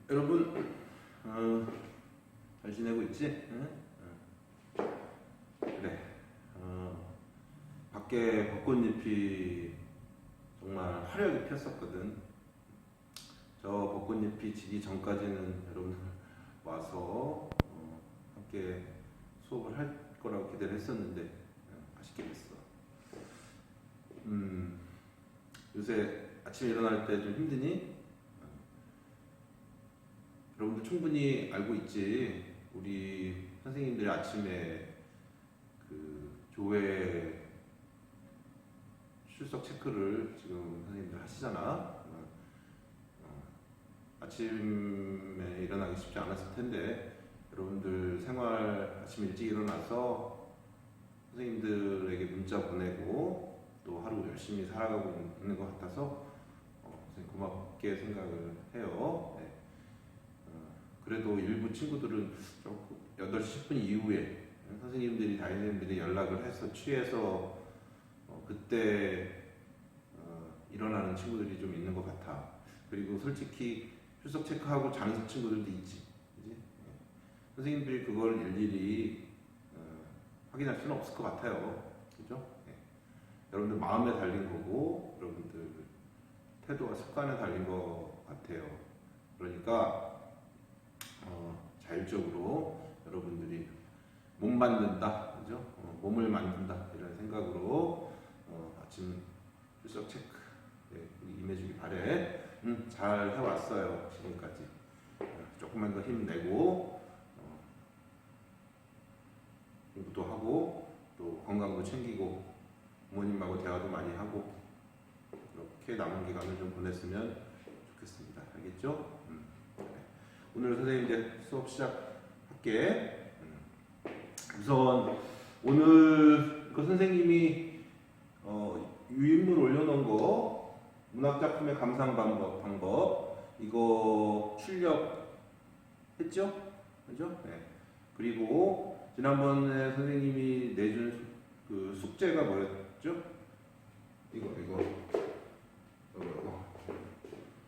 여러분 잘 지내고 있지? 그래. 밖에 벚꽃잎이 정말 화려하게 폈었거든. 저 벚꽃잎이 지기 전까지는 여러분들 와서 함께 수업을 할 거라고 기대를 했었는데 아쉽게 됐어. 요새 아침에 일어날 때 좀 힘드니? 여러분들 충분히 알고 있지. 우리 선생님들이 아침에 그 교회 출석 체크를 지금 선생님들 하시잖아. 아침에 일어나기 쉽지 않았을 텐데 여러분들 생활 아침 일찍 일어나서 선생님들에게 문자 보내고 또 하루 열심히 살아가고 있는 것 같아서 선생님 고맙게 생각을 해요. 네. 그래도 일부 친구들은 조금 8시 10분 이후에 선생님들이 담임들이 연락을 해서 취해서 그때 일어나는 친구들이 좀 있는 것 같아. 그리고 솔직히 출석 체크하고 자는 친구들도 있지. 그치? 선생님들이 그걸 일일이 확인할 수는 없을 것 같아요. 그죠? 네. 여러분들 마음에 달린 거고 여러분들 태도와 습관에 달린 것 같아요. 그러니까 자율적으로 여러분들이 몸 만든다, 그죠? 몸을 만든다 이런 생각으로 아침 출석 체크 임해주기 바래. 잘 해왔어요 지금까지. 조금만 더 힘내고 공부도 하고 또 건강도 챙기고 부모님하고 대화도 많이 하고 이렇게 남은 기간을 좀 보냈으면 좋겠습니다. 알겠죠? 오늘 선생님 이제 수업 시작할게. 우선 오늘 그 선생님이 유인물 올려놓은 거 문학작품의 감상 방법 이거 출력했죠? 그죠? 네. 그리고 지난번에 선생님이 내준 그 숙제가 뭐였죠?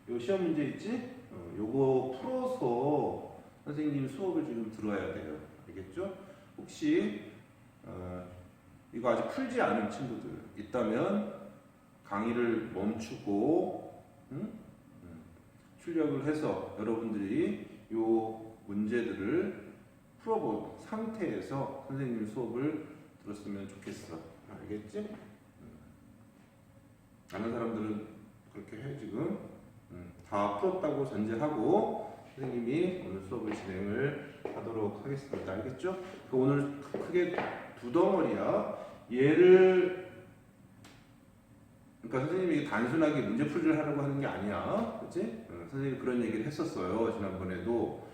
이거 시험 문제 있지? 요거 풀어서 선생님 수업을 지금 들어야 돼요. 알겠죠? 혹시 이거 아직 풀지 않은 친구들 있다면 강의를 멈추고 출력을 해서 여러분들이 요 문제들을 풀어본 상태에서 선생님 수업을 들었으면 좋겠어. 알겠지? 아는 사람들은 그렇게 해 지금. 다 풀었다고 전제하고 선생님이 오늘 수업을 진행을 하도록 하겠습니다. 알겠죠? 오늘 크게 두 덩어리야. 그러니까 선생님이 단순하게 문제 풀이를 하려고 하는 게 아니야. 그치? 선생님이 그런 얘기를 했었어요. 지난번에도.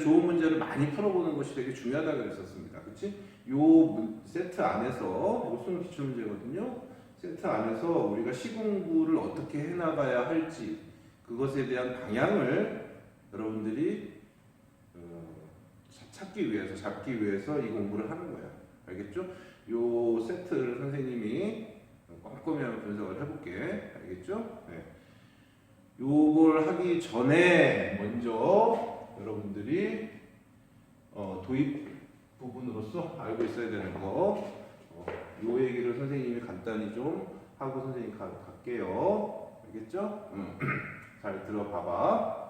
좋은 문제를 많이 풀어보는 것이 되게 중요하다고 그랬었습니다. 그치? 요 세트 안에서, 이거 수능 기출문제거든요. 세트 안에서 우리가 시공부를 어떻게 해나가야 할지, 그것에 대한 방향을 여러분들이 잡기 위해서 이 공부를 하는 거야. 알겠죠? 요 세트를 선생님이 꼼꼼히 한번 분석을 해볼게. 알겠죠? 네. 요걸 하기 전에 먼저 여러분들이 도입 부분으로서 알고 있어야 되는 거, 요 얘기를 선생님이 간단히 좀 하고 선생님 갈게요. 알겠죠? 잘 들어봐봐.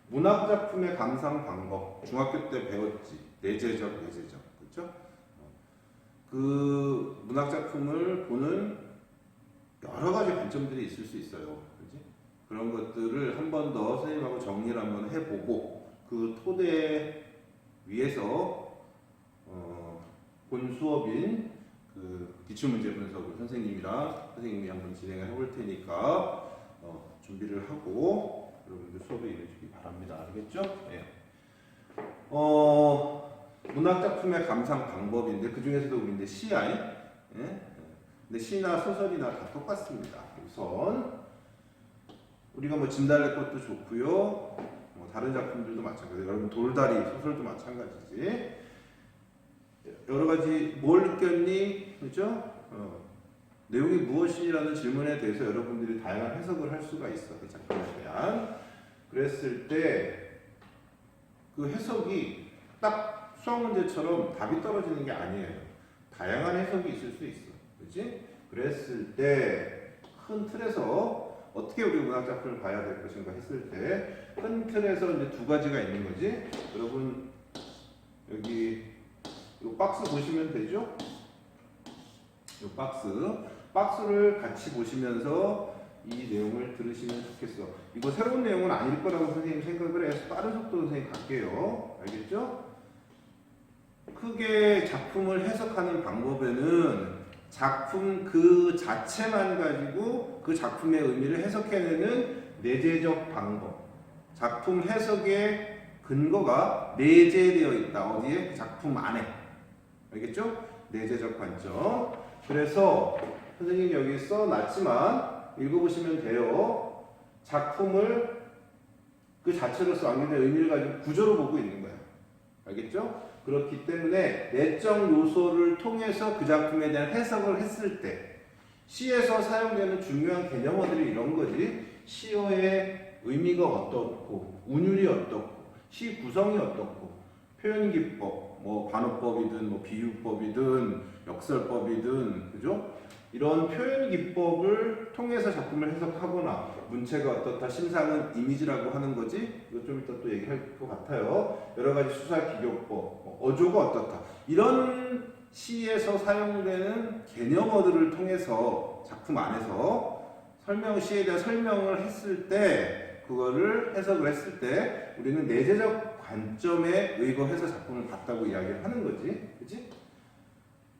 문학작품의 감상 방법 중학교 때 배웠지. 내재적. 그렇죠? 그 문학작품을 보는 여러 가지 관점들이 있을 수 있어요. 그렇지? 그런 것들을 한 번 더 선생님하고 정리를 한번 해보고 그 토대 위에서 본 수업인 그 기출문제 분석을 선생님이 한번 진행을 해볼 테니까 준비를 하고 여러분들 수업에 임해주기 바랍니다. 알겠죠? 네. 문학작품의 감상 방법인데 그 중에서도 우리 이제 시야, 예? 근데 시나 소설이나 다 똑같습니다. 우선 우리가 뭐 진달래 꽃도 좋고요. 다른 작품들도 마찬가지예요. 여러분 돌다리 소설도 마찬가지지. 여러 가지 뭘 느꼈니? 그죠? 내용이 무엇이라는 질문에 대해서 여러분들이 다양한 해석을 할 수가 있어. 그 작품에 대한. 그랬을 때 그 해석이 딱 수학 문제처럼 답이 떨어지는 게 아니에요. 다양한 해석이 있을 수 있어. 그렇지? 그랬을 때 큰 틀에서 어떻게 우리 문학 작품을 봐야 될 것인가 했을 때 큰 틀에서 이제 두 가지가 있는 거지. 여러분 여기 이 박스 보시면 되죠? 이 박스를 같이 보시면서 이 내용을 들으시면 좋겠어. 이거 새로운 내용은 아닐 거라고 선생님 생각을 해서 빠른 속도로 선생님 갈게요. 알겠죠? 크게 작품을 해석하는 방법에는 작품 그 자체만 가지고 그 작품의 의미를 해석해내는 내재적 방법. 작품 해석의 근거가 내재되어 있다. 어디에? 작품 안에. 알겠죠? 내재적 관점. 그래서 선생님이 여기 써놨지만 읽어보시면 돼요. 작품을 그 자체로서 완전한 의미를 가지고 구조로 보고 있는 거야. 알겠죠? 그렇기 때문에 내적 요소를 통해서 그 작품에 대한 해석을 했을 때 시에서 사용되는 중요한 개념어들이 이런 거지. 시어의 의미가 어떻고 운율이 어떻고 시 구성이 어떻고 표현 기법, 뭐 반어법이든 뭐 비유법이든 역설법이든 그죠? 이런 표현 기법을 통해서 작품을 해석하거나 문체가 어떻다, 심상은 이미지라고 하는 거지. 이거 좀 이따 또 얘기할 것 같아요. 여러 가지 수사 기교법, 어조가 어떻다. 이런 시에서 사용되는 개념어들을 통해서 작품 안에서 시에 대한 설명을 했을 때 그거를 해석을 했을 때 우리는 내재적 관점에 의거해서 작품을 봤다고 이야기를 하는 거지. 그치?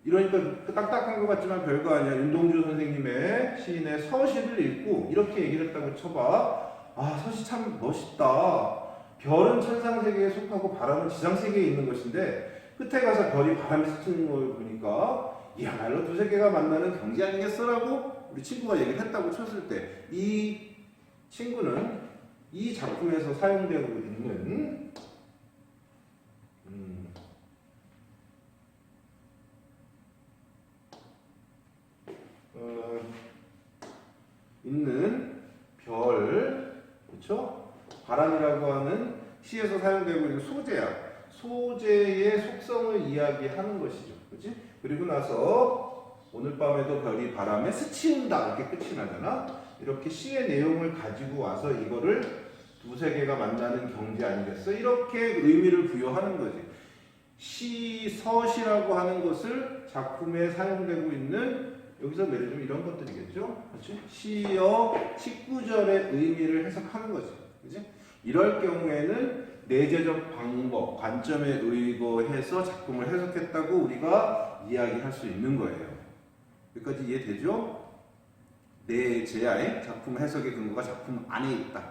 이러니까 딱딱한 것 같지만 별거 아니야. 윤동주 선생님의 시인의 서시를 읽고 이렇게 얘기를 했다고 쳐봐. 아, 서시 참 멋있다. 별은 천상세계에 속하고 바람은 지상세계에 있는 것인데 끝에 가서 별이 바람에 스치는 걸 보니까 이야말로 두 세계가 만나는 경지 아니겠어라고 우리 친구가 얘기를 했다고 쳤을 때 이 친구는 이 작품에서 사용되고 있는 있는 별, 그렇죠? 바람이라고 하는 시에서 사용되고 있는 소재야. 소재의 속성을 이야기하는 것이죠. 그렇지? 그리고 나서 오늘 밤에도 별이 바람에 스친다 이렇게 끝이 나잖아. 이렇게 시의 내용을 가지고 와서 이거를 두 세계가 만나는 경지 아니겠어? 이렇게 의미를 부여하는 거지. 서시라고 하는 것을 작품에 사용되고 있는 여기서 예를 들면 이런 것들이겠죠. 그렇지? 시어 19절의 의미를 해석하는 거지. 그렇지? 이럴 경우에는 내재적 방법, 관점에 의거해서 작품을 해석했다고 우리가 이야기할 수 있는 거예요. 여기까지 이해되죠? 내재의 작품 해석의 근거가 작품 안에 있다.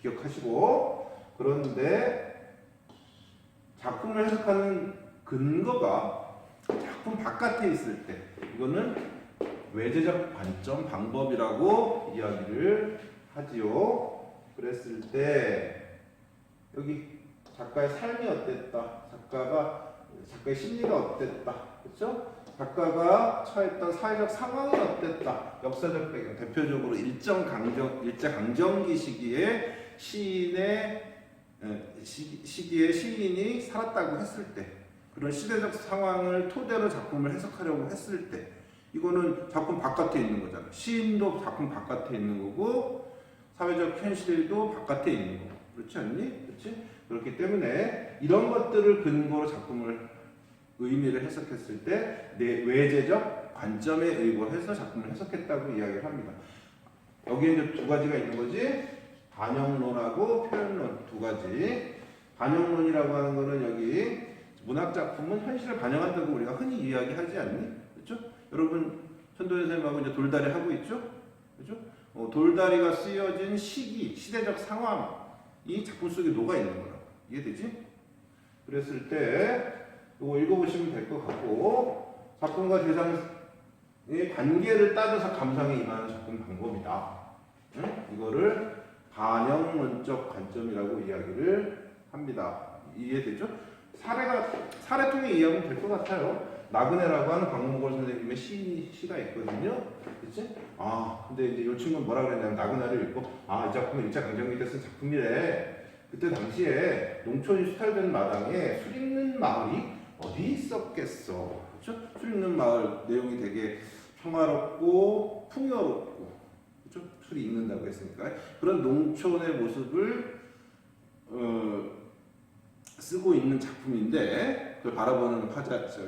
기억하시고, 그런데 작품을 해석하는 근거가 작품 바깥에 있을 때 이거는 외재적 관점 방법이라고 이야기를 하지요. 그랬을 때 여기 작가의 삶이 어땠다, 작가의 심리가 어땠다, 그렇죠? 작가가 처했던 사회적 상황이 어땠다, 역사적 배경, 대표적으로 일제 강점기 시기에 시기에 시인이 살았다고 했을 때 그런 시대적 상황을 토대로 작품을 해석하려고 했을 때 이거는 작품 바깥에 있는 거잖아. 시인도 작품 바깥에 있는 거고 사회적 현실도 바깥에 있는 거고. 그렇지 않니? 그렇지? 그렇기 때문에 이런 것들을 근거로 작품을 의미를 해석했을 때 내 외재적 관점에 의거해서 작품을 해석했다고 이야기를 합니다. 여기에 이제 두 가지가 있는 거지. 반영론하고 표현론 두 가지. 반영론이라고 하는 거는 여기 문학 작품은 현실을 반영한다고 우리가 흔히 이야기하지 않니? 그렇죠? 여러분 천도연 선생님하고 이제 돌다리 하고 있죠? 그죠? 돌다리가 쓰여진 시기, 시대적 상황이 작품 속에 녹아 있는 거라고. 이해되지? 그랬을 때 이거 읽어보시면 될 것 같고 작품과 대상의 관계를 따져서 감상에 임하는 작품 방법이다. 응? 이거를 반영론적 관점이라고 이야기를 합니다. 이해되죠? 사례 통해 이해하면 될 것 같아요. 나그네라고 하는 박몽걸 선생님의 시가 있거든요. 그치? 아, 근데 이제 이 친구는 뭐라 그랬냐면 나그네를 읽고 이 작품은 일제강점기 때 쓴 작품이래. 그때 당시에 농촌이 수탈된 마당에 술 있는 마을이 어디 있었겠어. 그쵸? 술 있는 마을 내용이 되게 평화롭고 풍요롭고, 그쵸? 술이 있는다고 했으니까 그런 농촌의 모습을 쓰고 있는 작품인데 그걸 바라보는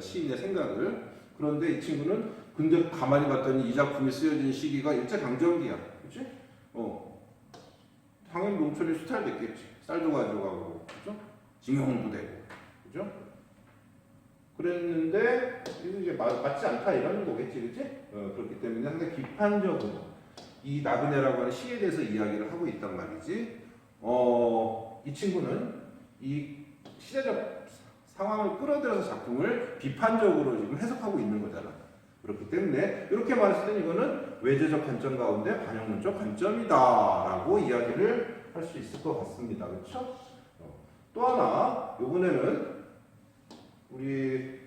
시인의 생각을. 그런데 이 친구는 근데 가만히 봤더니 이 작품이 쓰여진 시기가 일제강점기야. 그치? 당연히 농촌이 수탈됐겠지. 쌀도 가져가고, 그죠? 징용도 되고, 그죠? 그랬는데 이게 맞지 않다 이런 거겠지, 그치? 그렇기 때문에 상당히 비판적으로 이 나그네라고 하는 시에 대해서 이야기를 하고 있단 말이지. 이 친구는 이 시대적 상황을 끌어들여서 작품을 비판적으로 지금 해석하고 있는 거잖아. 그렇기 때문에 이렇게 말했을 때 이거는 외제적 관점 가운데 반영문적 관점이다라고 이야기를 할 수 있을 것 같습니다. 그렇죠? 또 하나, 이번에는 우리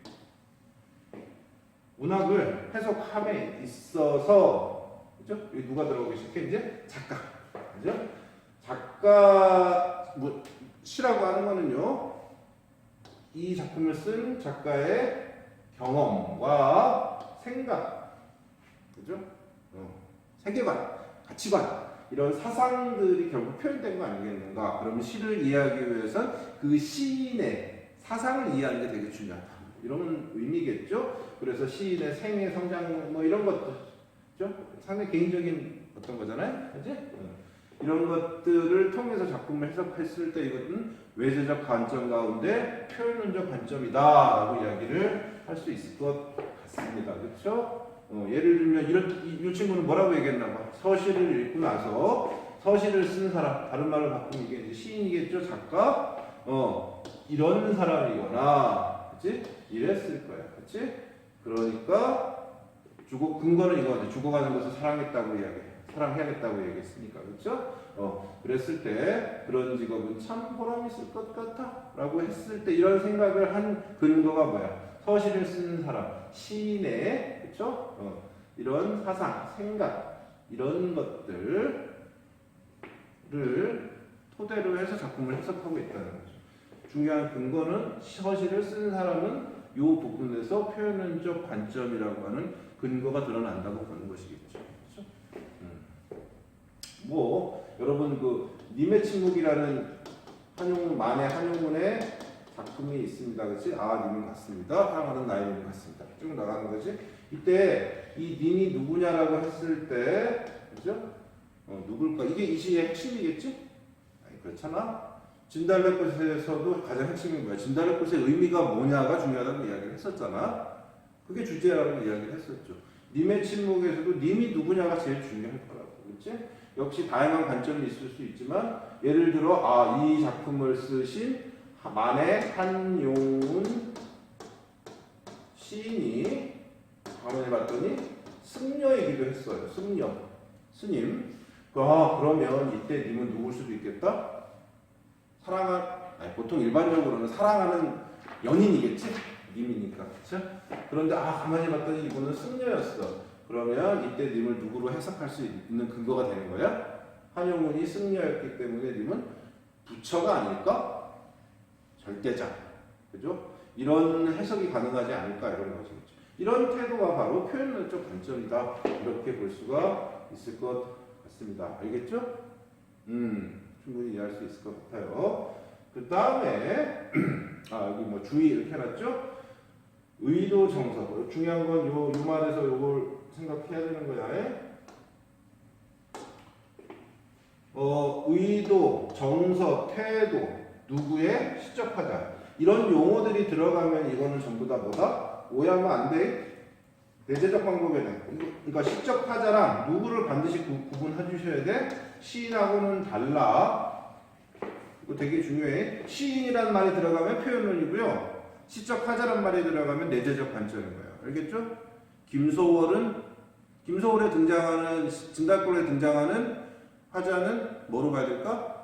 문학을 해석함에 있어서, 그죠? 여기 누가 들어가고 계실게? 이제 작가, 그죠? 작가 시라고 하는 거는요, 이 작품을 쓴 작가의 경험과 생각, 그죠? 세계관, 가치관, 이런 사상들이 결국 표현된 거 아니겠는가? 그러면 시를 이해하기 위해선 그 시인의 사상을 이해하는 게 되게 중요하다. 이런 의미겠죠? 그래서 시인의 생애, 성장, 뭐 이런 것들, 상당히 개인적인 어떤 거잖아요? 그지? 이런 것들을 통해서 작품을 해석했을 때 이것은 외제적 관점 가운데 표현론적 관점이다라고 이야기를 할 수 있을 것 같습니다. 그렇죠? 예를 들면 이 친구는 뭐라고 얘기했나 봐. 서시를 읽고 나서 서시를 쓴 사람, 다른 말로 바꾸면 이게 이제 시인이겠죠, 작가. 이런 사람이거나, 그렇지? 이랬을 거야, 그렇지? 그러니까 근거는 이거 같아. 죽어가는 것을 사랑해야겠다고 얘기했으니까, 그렇죠? 그랬을 때 그런 직업은 참 보람 있을 것 같다라고 했을 때 이런 생각을 한 근거가 뭐야? 서시를 쓰는 사람, 시인의, 그렇죠? 이런 사상, 생각, 이런 것들을 토대로 해서 작품을 해석하고 있다는 거죠. 중요한 근거는 서시를 쓰는 사람은 이 부분에서 표현론적 관점이라고 하는 근거가 드러난다고 보는 것이겠죠. 그렇죠? 여러분 님의 침묵이라는 만해 한용운의 작품이 있습니다. 그렇지? 님은 같습니다. 사랑하는 나의 님은 같습니다. 쭉 나가는 거지. 이때 이 님이 누구냐라고 했을 때, 그죠? 누굴까? 이게 이 시의 핵심이겠지? 아니, 그렇잖아. 진달래꽃에서도 가장 핵심이 뭐야? 진달래꽃의 의미가 뭐냐가 중요하다고 이야기를 했었잖아. 그게 주제라고 이야기를 했었죠. 님의 침묵에서도 님이 누구냐가 제일 중요할 거라고. 그렇지? 역시 다양한 관점이 있을 수 있지만, 예를 들어 이 작품을 쓰신 만해 한용운 시인이 가만히 봤더니 승려이기도 했어요. 승려, 스님. 그러면 이때 님은 누굴 수도 있겠다? 보통 일반적으로는 사랑하는 연인이겠지? 님이니까, 그렇죠? 그런데 가만히 봤더니 이분은 승려였어. 그러면 이때 님을 누구로 해석할 수 있는 근거가 되는 거야? 한용운이 승려였기 때문에 님은 부처가 아닐까? 절대자, 그죠? 이런 해석이 가능하지 않을까 이런 것이겠죠. 이런 태도가 바로 표현론적 관점이다. 이렇게 볼 수가 있을 것 같습니다. 알겠죠? 충분히 이해할 수 있을 것 같아요. 그 다음에 여기 주의 이렇게 해놨죠? 의도 정서. 중요한 건 요 말에서 요걸 생각해야 되는 거야. 의도, 정서, 태도, 누구의 시적하자. 이런 용어들이 들어가면 이거는 전부 다 뭐다? 오해하면 안 돼. 내재적 방법에는. 그러니까 시적하자랑 누구를 반드시 구분해 주셔야 돼. 시인하고는 달라. 이거 되게 중요해. 시인이란 말이 들어가면 표현론이고요. 시적하자란 말이 들어가면 내재적 관점인 거예요. 알겠죠? 김소월에 등장하는, 진달골에 등장하는 화자는 뭐로 봐야 될까?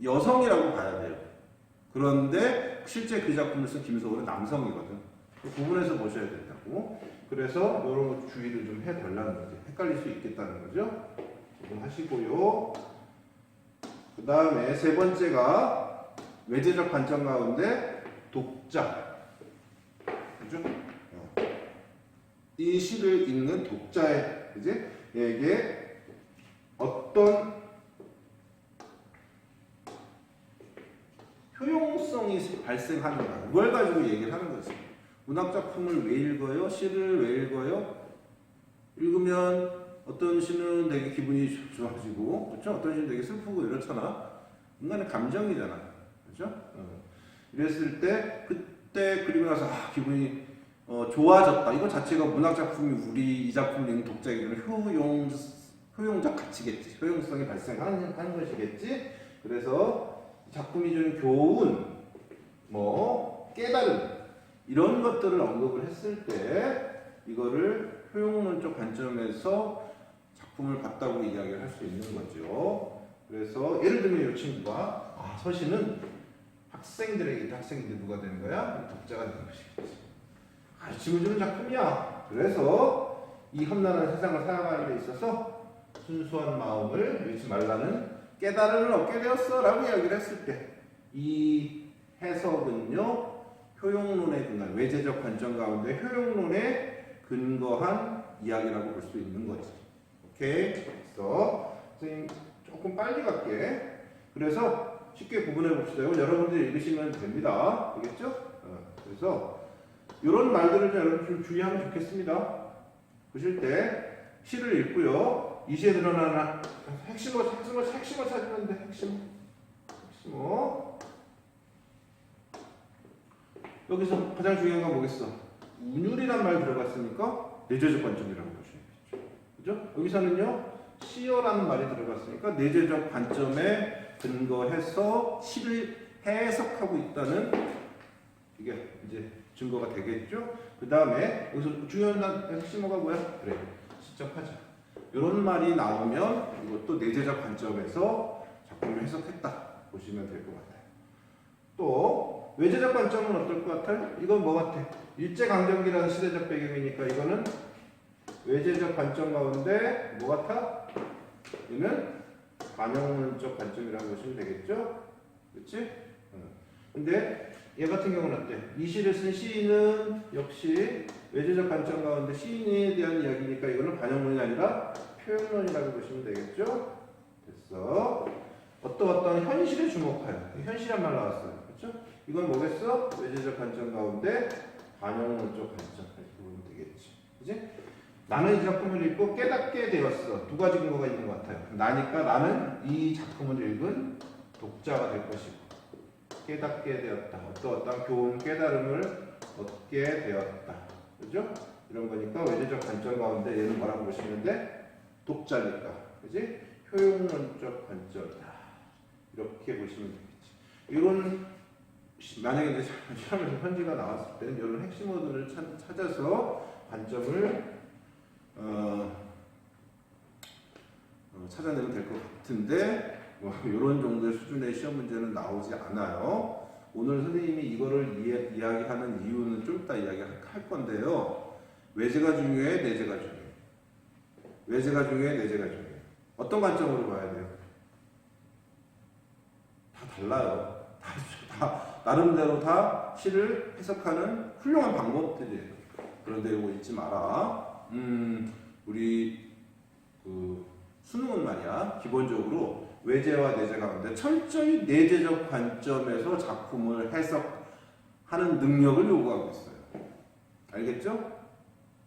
여성이라고 봐야 돼요. 그런데 실제 그 작품을 쓴 김소월은 남성이거든. 구분해서 보셔야 된다고. 그래서 이런 거 주의를 좀 해달라는 거지. 헷갈릴 수 있겠다는 거죠. 구분하시고요. 그 다음에 세 번째가 외제적 관점 가운데 독자. 그죠? 이 시를 읽는 독자의, 그지? 에게 어떤 효용성이 발생하는가. 그걸 가지고 얘기를 하는 거지. 문학작품을 왜 읽어요? 시를 왜 읽어요? 읽으면 어떤 시는 되게 기분이 좋아지고, 그렇죠? 어떤 시는 되게 슬프고 이렇잖아. 인간의 감정이잖아. 그렇죠? 이랬을 때, 그때 그리고 나서 기분이 좋아졌다. 이거 자체가 문학작품이 우리 이 작품을 읽는 독자에게는 효용적 가치겠지. 효용성이 발생하는 것이겠지. 그래서 작품이 주는 교훈, 깨달음, 이런 것들을 언급을 했을 때 이거를 효용론적 관점에서 작품을 봤다고 이야기를 할 수 있는 거죠. 그래서 예를 들면 이 친구가 서신은 학생들이 누가 되는 거야? 독자가 되는 것이겠지. 가르침을 주는 작품이야. 그래서 이 험난한 세상을 살아가는 데 있어서 순수한 마음을 잃지 말라는 깨달음을 얻게 되었어 라고 이야기를 했을 때 이 해석은요, 효용론에 근거한, 외제적 관점 가운데 효용론에 근거한 이야기라고 볼 수 있는 거지. 오케이? 그래서 선생님 조금 빨리 갈게. 그래서 쉽게 구분해 봅시다. 이건 여러분들이 읽으시면 됩니다. 알겠죠? 그래서 이런 말들을 여러분 좀 주의하면 좋겠습니다. 보실 때 시를 읽고요. 이 시에 드러나는 핵심어 찾으면 돼. 핵심어. 여기서 가장 중요한 건 뭐겠어? 운율이란 말 들어갔으니까 내재적 관점이라고 보셔야겠죠. 그죠? 여기서는요, 시어라는 말이 들어갔으니까 내재적 관점에 근거해서 시를 해석하고 있다는 이게 이제 증거가 되겠죠. 그 다음에 여기서 중요한 핵심어가 뭐야? 그래, 시적하자. 이런 말이 나오면 이것도 내재적 관점에서 작품을 해석했다 보시면 될 것 같아요. 또 외제적 관점은 어떨 것 같아요? 이건 뭐 같아? 일제강점기라는 시대적 배경이니까 이거는 외제적 관점 가운데 뭐 같아? 이는 반영론적 관점이라고 보시면 되겠죠? 그렇지? 근데 얘 같은 경우는 어때? 이 시를 쓴 시인은 역시 외제적 관점 가운데 시인에 대한 이야기니까 이거는 반영론이 아니라 표현론이라고 보시면 되겠죠? 됐어. 어떤 현실에 주목하여. 현실이란 말 나왔어요. 그렇죠? 이건 뭐겠어? 외제적 관점 가운데 반영론적 관점. 이렇게 보면 되겠지. 그지? 나는 이 작품을 읽고 깨닫게 되었어. 두 가지 근거가 있는 것 같아요. 나니까 나는 이 작품을 읽은 독자가 될 것이고, 깨닫게 되었다. 어떤 교훈, 깨달음을 얻게 되었다. 그죠? 이런 거니까 외제적 관점 가운데 얘는 뭐라고 보시면 돼? 독자니까. 그지? 효용론적 관점이다. 이렇게 보시면 되겠지. 이런, 만약에 이제 시험에서 편지가 나왔을 때는 이런 핵심어들을 찾아서 관점을 찾아내면 될 것 같은데, 이런 정도의 수준의 시험 문제는 나오지 않아요. 오늘 선생님이 이거를 이야기하는 이유는 좀 이따 이야기할 건데요. 외제가 중요해, 내제가 중요해. 외제가 중요해, 내제가 중요해. 어떤 관점으로 봐야 돼요? 다 달라요. 다 나름대로 다 시를 해석하는 훌륭한 방법들이에요. 그런데 이거 잊지 마라. 우리 수능은 말이야, 기본적으로 외제와 내제 가운데 철저히 내재적 관점에서 작품을 해석하는 능력을 요구하고 있어요. 알겠죠?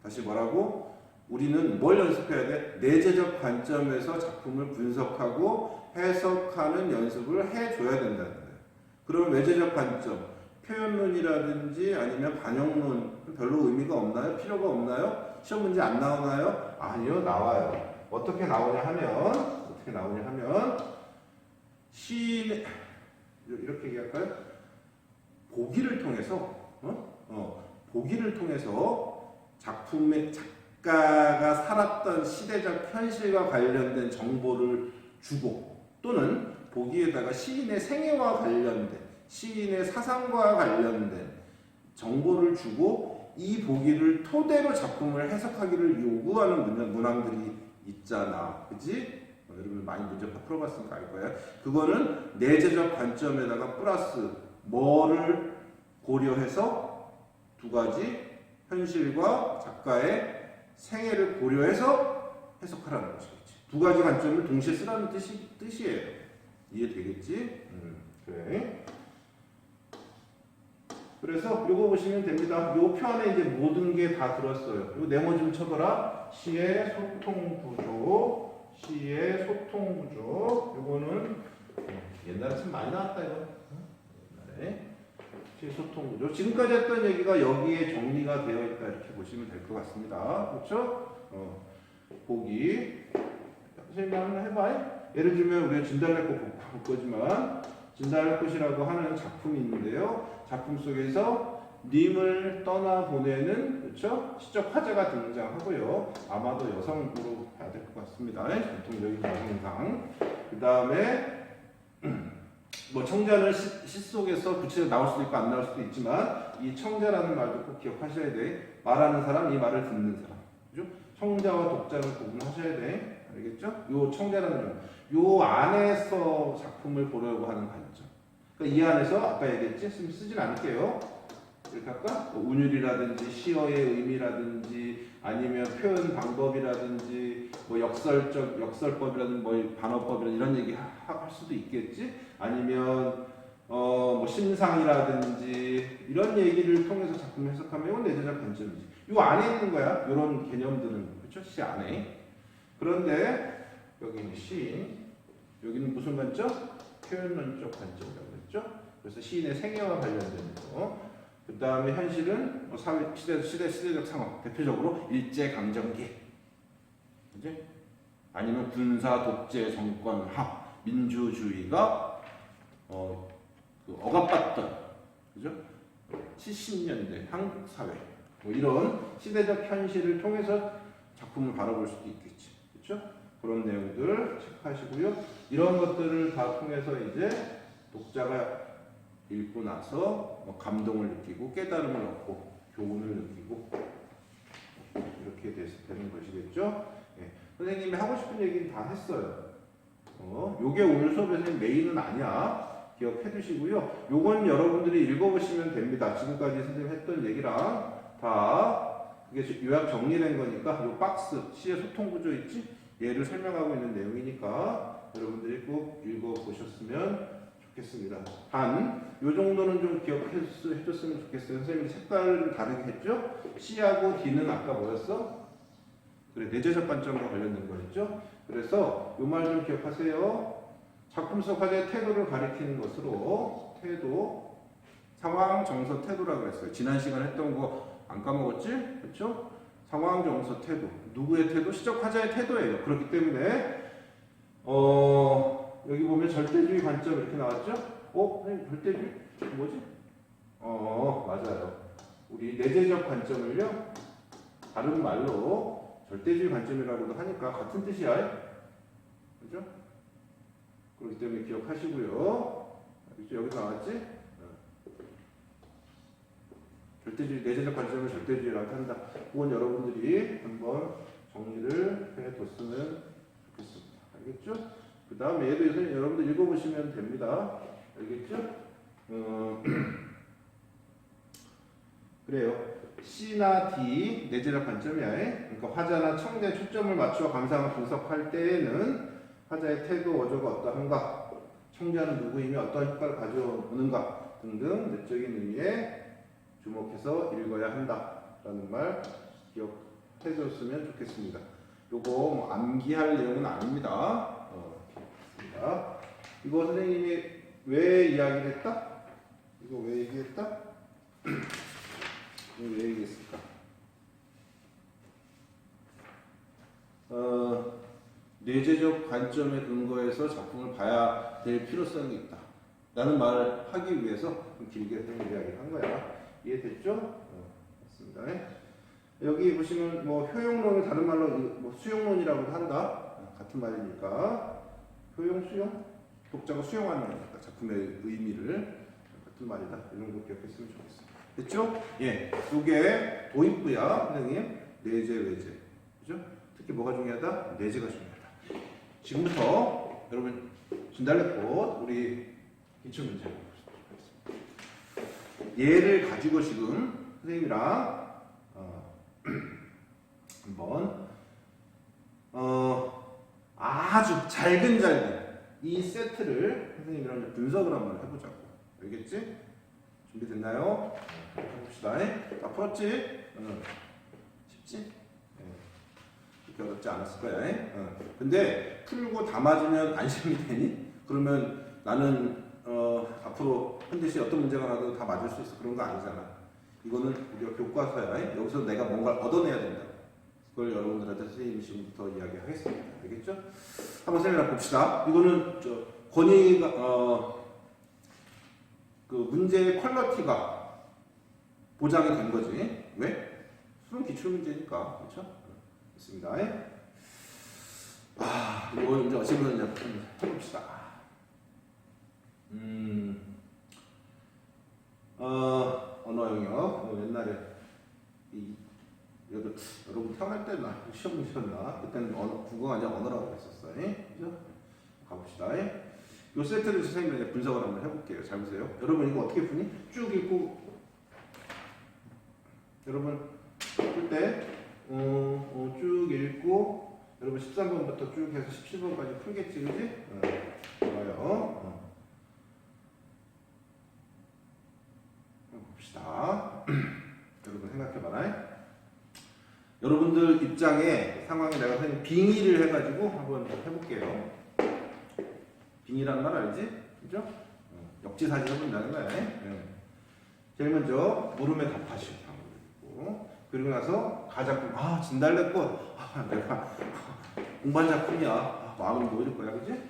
다시 뭐라고? 우리는 뭘 연습해야 돼? 내재적 관점에서 작품을 분석하고 해석하는 연습을 해줘야 된다는 거예요. 그러면 외재적 관점, 표현론이라든지 아니면 반영론 별로 의미가 없나요? 필요가 없나요? 시험 문제 안 나오나요? 아니요, 나와요. 어떻게 나오냐 하면 시인, 이렇게 얘기할까요? 보기를 통해서 작품의 작가가 살았던 시대적 현실과 관련된 정보를 주고, 또는 보기에다가 시인의 생애와 관련된, 시인의 사상과 관련된 정보를 주고, 이 보기를 토대로 작품을 해석하기를 요구하는 문항들이 있잖아. 그지? 여러분 많이 문제 풀어봤으니까 알 거예요. 그거는 내재적 관점에다가 플러스 뭐를 고려해서 두 가지 현실과 작가의 생애를 고려해서 해석하라는 것이겠지. 두 가지 관점을 동시에 쓰라는 뜻이에요. 이해되겠지? 그래. 그래서 요거 보시면 됩니다. 요 편에 이제 모든 게 다 들었어요. 요 네모 좀 쳐봐라. 시의 소통 구조, 시의 소통 구조. 요거는 옛날에 참 많이 나왔다 이거. 옛날에 시의 소통 구조. 지금까지 했던 얘기가 여기에 정리가 되어 있다 이렇게 보시면 될 것 같습니다. 그렇죠? 보기. 선생님 한번 해봐요. 예를 들면 우리가 진달래 꽃 볼 거지만 진달래 꽃이라고 하는 작품이 있는데요. 작품 속에서 님을 떠나보내는 그렇죠? 시적 화자가 등장하고요. 아마도 여성으로 봐야 될 것 같습니다. 전통적인 여성상. 그 다음에 뭐 청자는 시 속에서 구체적으로 나올 수도 있고 안 나올 수도 있지만 이 청자라는 말도 꼭 기억하셔야 돼. 말하는 사람, 이 말을 듣는 사람. 그죠? 청자와 독자를 구분하셔야 돼. 알겠죠? 요 청자라는 요 안에서 작품을 보려고 하는 관점. 그러니까 이 안에서 아까 얘기했지? 쓰진 않을게요. 이렇게 할까? 뭐 운율이라든지 시어의 의미라든지 아니면 표현 방법이라든지 뭐 역설법이라든지 뭐 반어법이라든지 이런 얘기 할 수도 있겠지? 아니면 뭐 심상이라든지 이런 얘기를 통해서 작품 해석하면 이건 내재적 관점이지. 요 안에 있는 거야. 이런 개념들은 그렇죠? 시 안에. 그런데 여기는 시인, 여기는 무슨 관점? 표현론적 관점이라고 했죠. 그래서 시인의 생애와 관련된 거. 그 다음에 현실은 사회, 시대적 상황, 대표적으로 일제강점기, 그지? 아니면 군사 독재 정권화, 민주주의가 억압받던, 그죠? 70년대 한국 사회, 뭐 이런 시대적 현실을 통해서 작품을 바라볼 수도 있겠지, 그렇죠? 그런 내용들 체크하시고요. 이런 것들을 다 통해서 이제 독자가 읽고 나서 감동을 느끼고 깨달음을 얻고 교훈을 느끼고 이렇게 되는 것이겠죠. 예. 선생님이 하고 싶은 얘기는 다 했어요. 요게 오늘 수업에서 메인은 아니야. 기억해 두시고요. 요건 여러분들이 읽어보시면 됩니다. 지금까지 선생님 했던 얘기랑 다 그게 요약 정리된 거니까 요 박스 시의 소통 구조 있지? 얘를 설명하고 있는 내용이니까 여러분들이 꼭 읽어보셨으면 좋겠습니다. 단, 요 정도는 좀 기억해줬으면 좋겠어요. 선생님이 색깔을 좀 다르게 했죠? C하고 D는 아까 뭐였어? 그래, 내재적 관점과 관련된 거였죠? 그래서 요 말 좀 기억하세요. 작품 속 화제의 태도를 가리키는 것으로 태도, 상황, 정서, 태도라고 했어요. 지난 시간에 했던 거 안 까먹었지? 그렇죠? 상황, 정서, 태도. 누구의 태도? 시적 화자의 태도예요. 그렇기 때문에 여기 보면 절대주의 관점 이렇게 나왔죠? 절대주의? 뭐지? 맞아요. 우리 내재적 관점을요, 다른 말로 절대주의 관점이라고도 하니까 같은 뜻이야. 그죠? 그렇기 때문에 기억하시고요. 여기 나왔지? 절대주의, 내재적 관점을 절대주의라고 한다. 그건 여러분들이 한번 정리를 해뒀으면 좋겠습니다. 알겠죠? 그 다음에 얘도 여러분들 읽어보시면 됩니다. 알겠죠? 그래요. C나 D, 내재적 관점이야. 그러니까 화자나 청자에 초점을 맞추어 감상을 분석할 때에는 화자의 태도, 어조가 어떠한가, 청자는 누구이며 어떤 효과를 가져오는가 등등 내적인 의미에 주목해서 읽어야 한다라는 말 기억해줬으면 좋겠습니다. 요거 뭐 암기할 내용은 아닙니다. 이거 선생님이 왜 이야기를 했다? 이거 왜 얘기했다? 왜 얘기했을까? 내재적 관점에 근거해서 작품을 봐야 될 필요성이 있다 라는 말을 하기 위해서 좀 길게 이야기를 한 거야. 이해됐죠? 맞습니다. 여기 보시면 뭐 효용론을 다른 말로 뭐 수용론이라고도 한다. 같은 말이니까 효용, 수용? 독자가 수용하는 거니까 작품의 의미를 같은 말이다. 이런 거 기억했으면 좋겠습니다. 됐죠? 예, 이게 도입부야, 선생님. 내재, 외재. 그죠? 특히 뭐가 중요하다? 내재가 중요하다. 지금부터 여러분 진달래꽃 우리 기출문제 얘를 가지고 지금 선생님이랑 한번 아주 잘근잘근 이 세트를 선생님이랑 분석을 한번 해보자고. 알겠지? 준비됐나요? 해봅시다. 다 풀었지? 쉽지? 그렇게 어렵지 않았을 거야. 근데 풀고 다 맞으면 안심이 되니? 그러면 나는 앞으로 반드시 어떤 문제가 나도 다 맞을 수 있어. 그런 거 아니잖아. 이거는 우리가 교과서야. 여기서 내가 뭔가를 얻어내야 된다. 그걸 여러분들한테 선생님이 지금부터 이야기하겠습니다. 알겠죠? 한번 선생님이랑 봅시다. 이거는 권위가 그 문제의 퀄리티가 보장이 된 거지. 왜? 수능 기출 문제니까. 그렇죠? 됐습니다. 이거 이제 지금부터 이제 해봅시다. 언어 영역. 옛날에 여러분 태어날 때나 시험 문제였나? 그때는 국어가 아니라 언어라고 했었어요. 그죠? 가봅시다. 이 세트를 선생님이 분석을 한번 해볼게요. 잘 보세요. 여러분 이거 어떻게 푸니? 쭉 읽고 여러분 풀 때 쭉 읽고 여러분 13번부터 쭉 해서 17번까지 풀겠지, 그지? 좋아요. 봅시다. 여러분 생각해봐라. 여러분들 입장에 상황에 내가 선생님 빙의를 해가지고 한번 해볼게요. 빙의라는 말 알지? 그죠? 역지사지 해본다는 거야. 제일 먼저 물음에 답하시오. 그리고 나서 가작품. 진달래꽃. 내가 공부한 작품이야. 마음이 놓일 거야, 그지?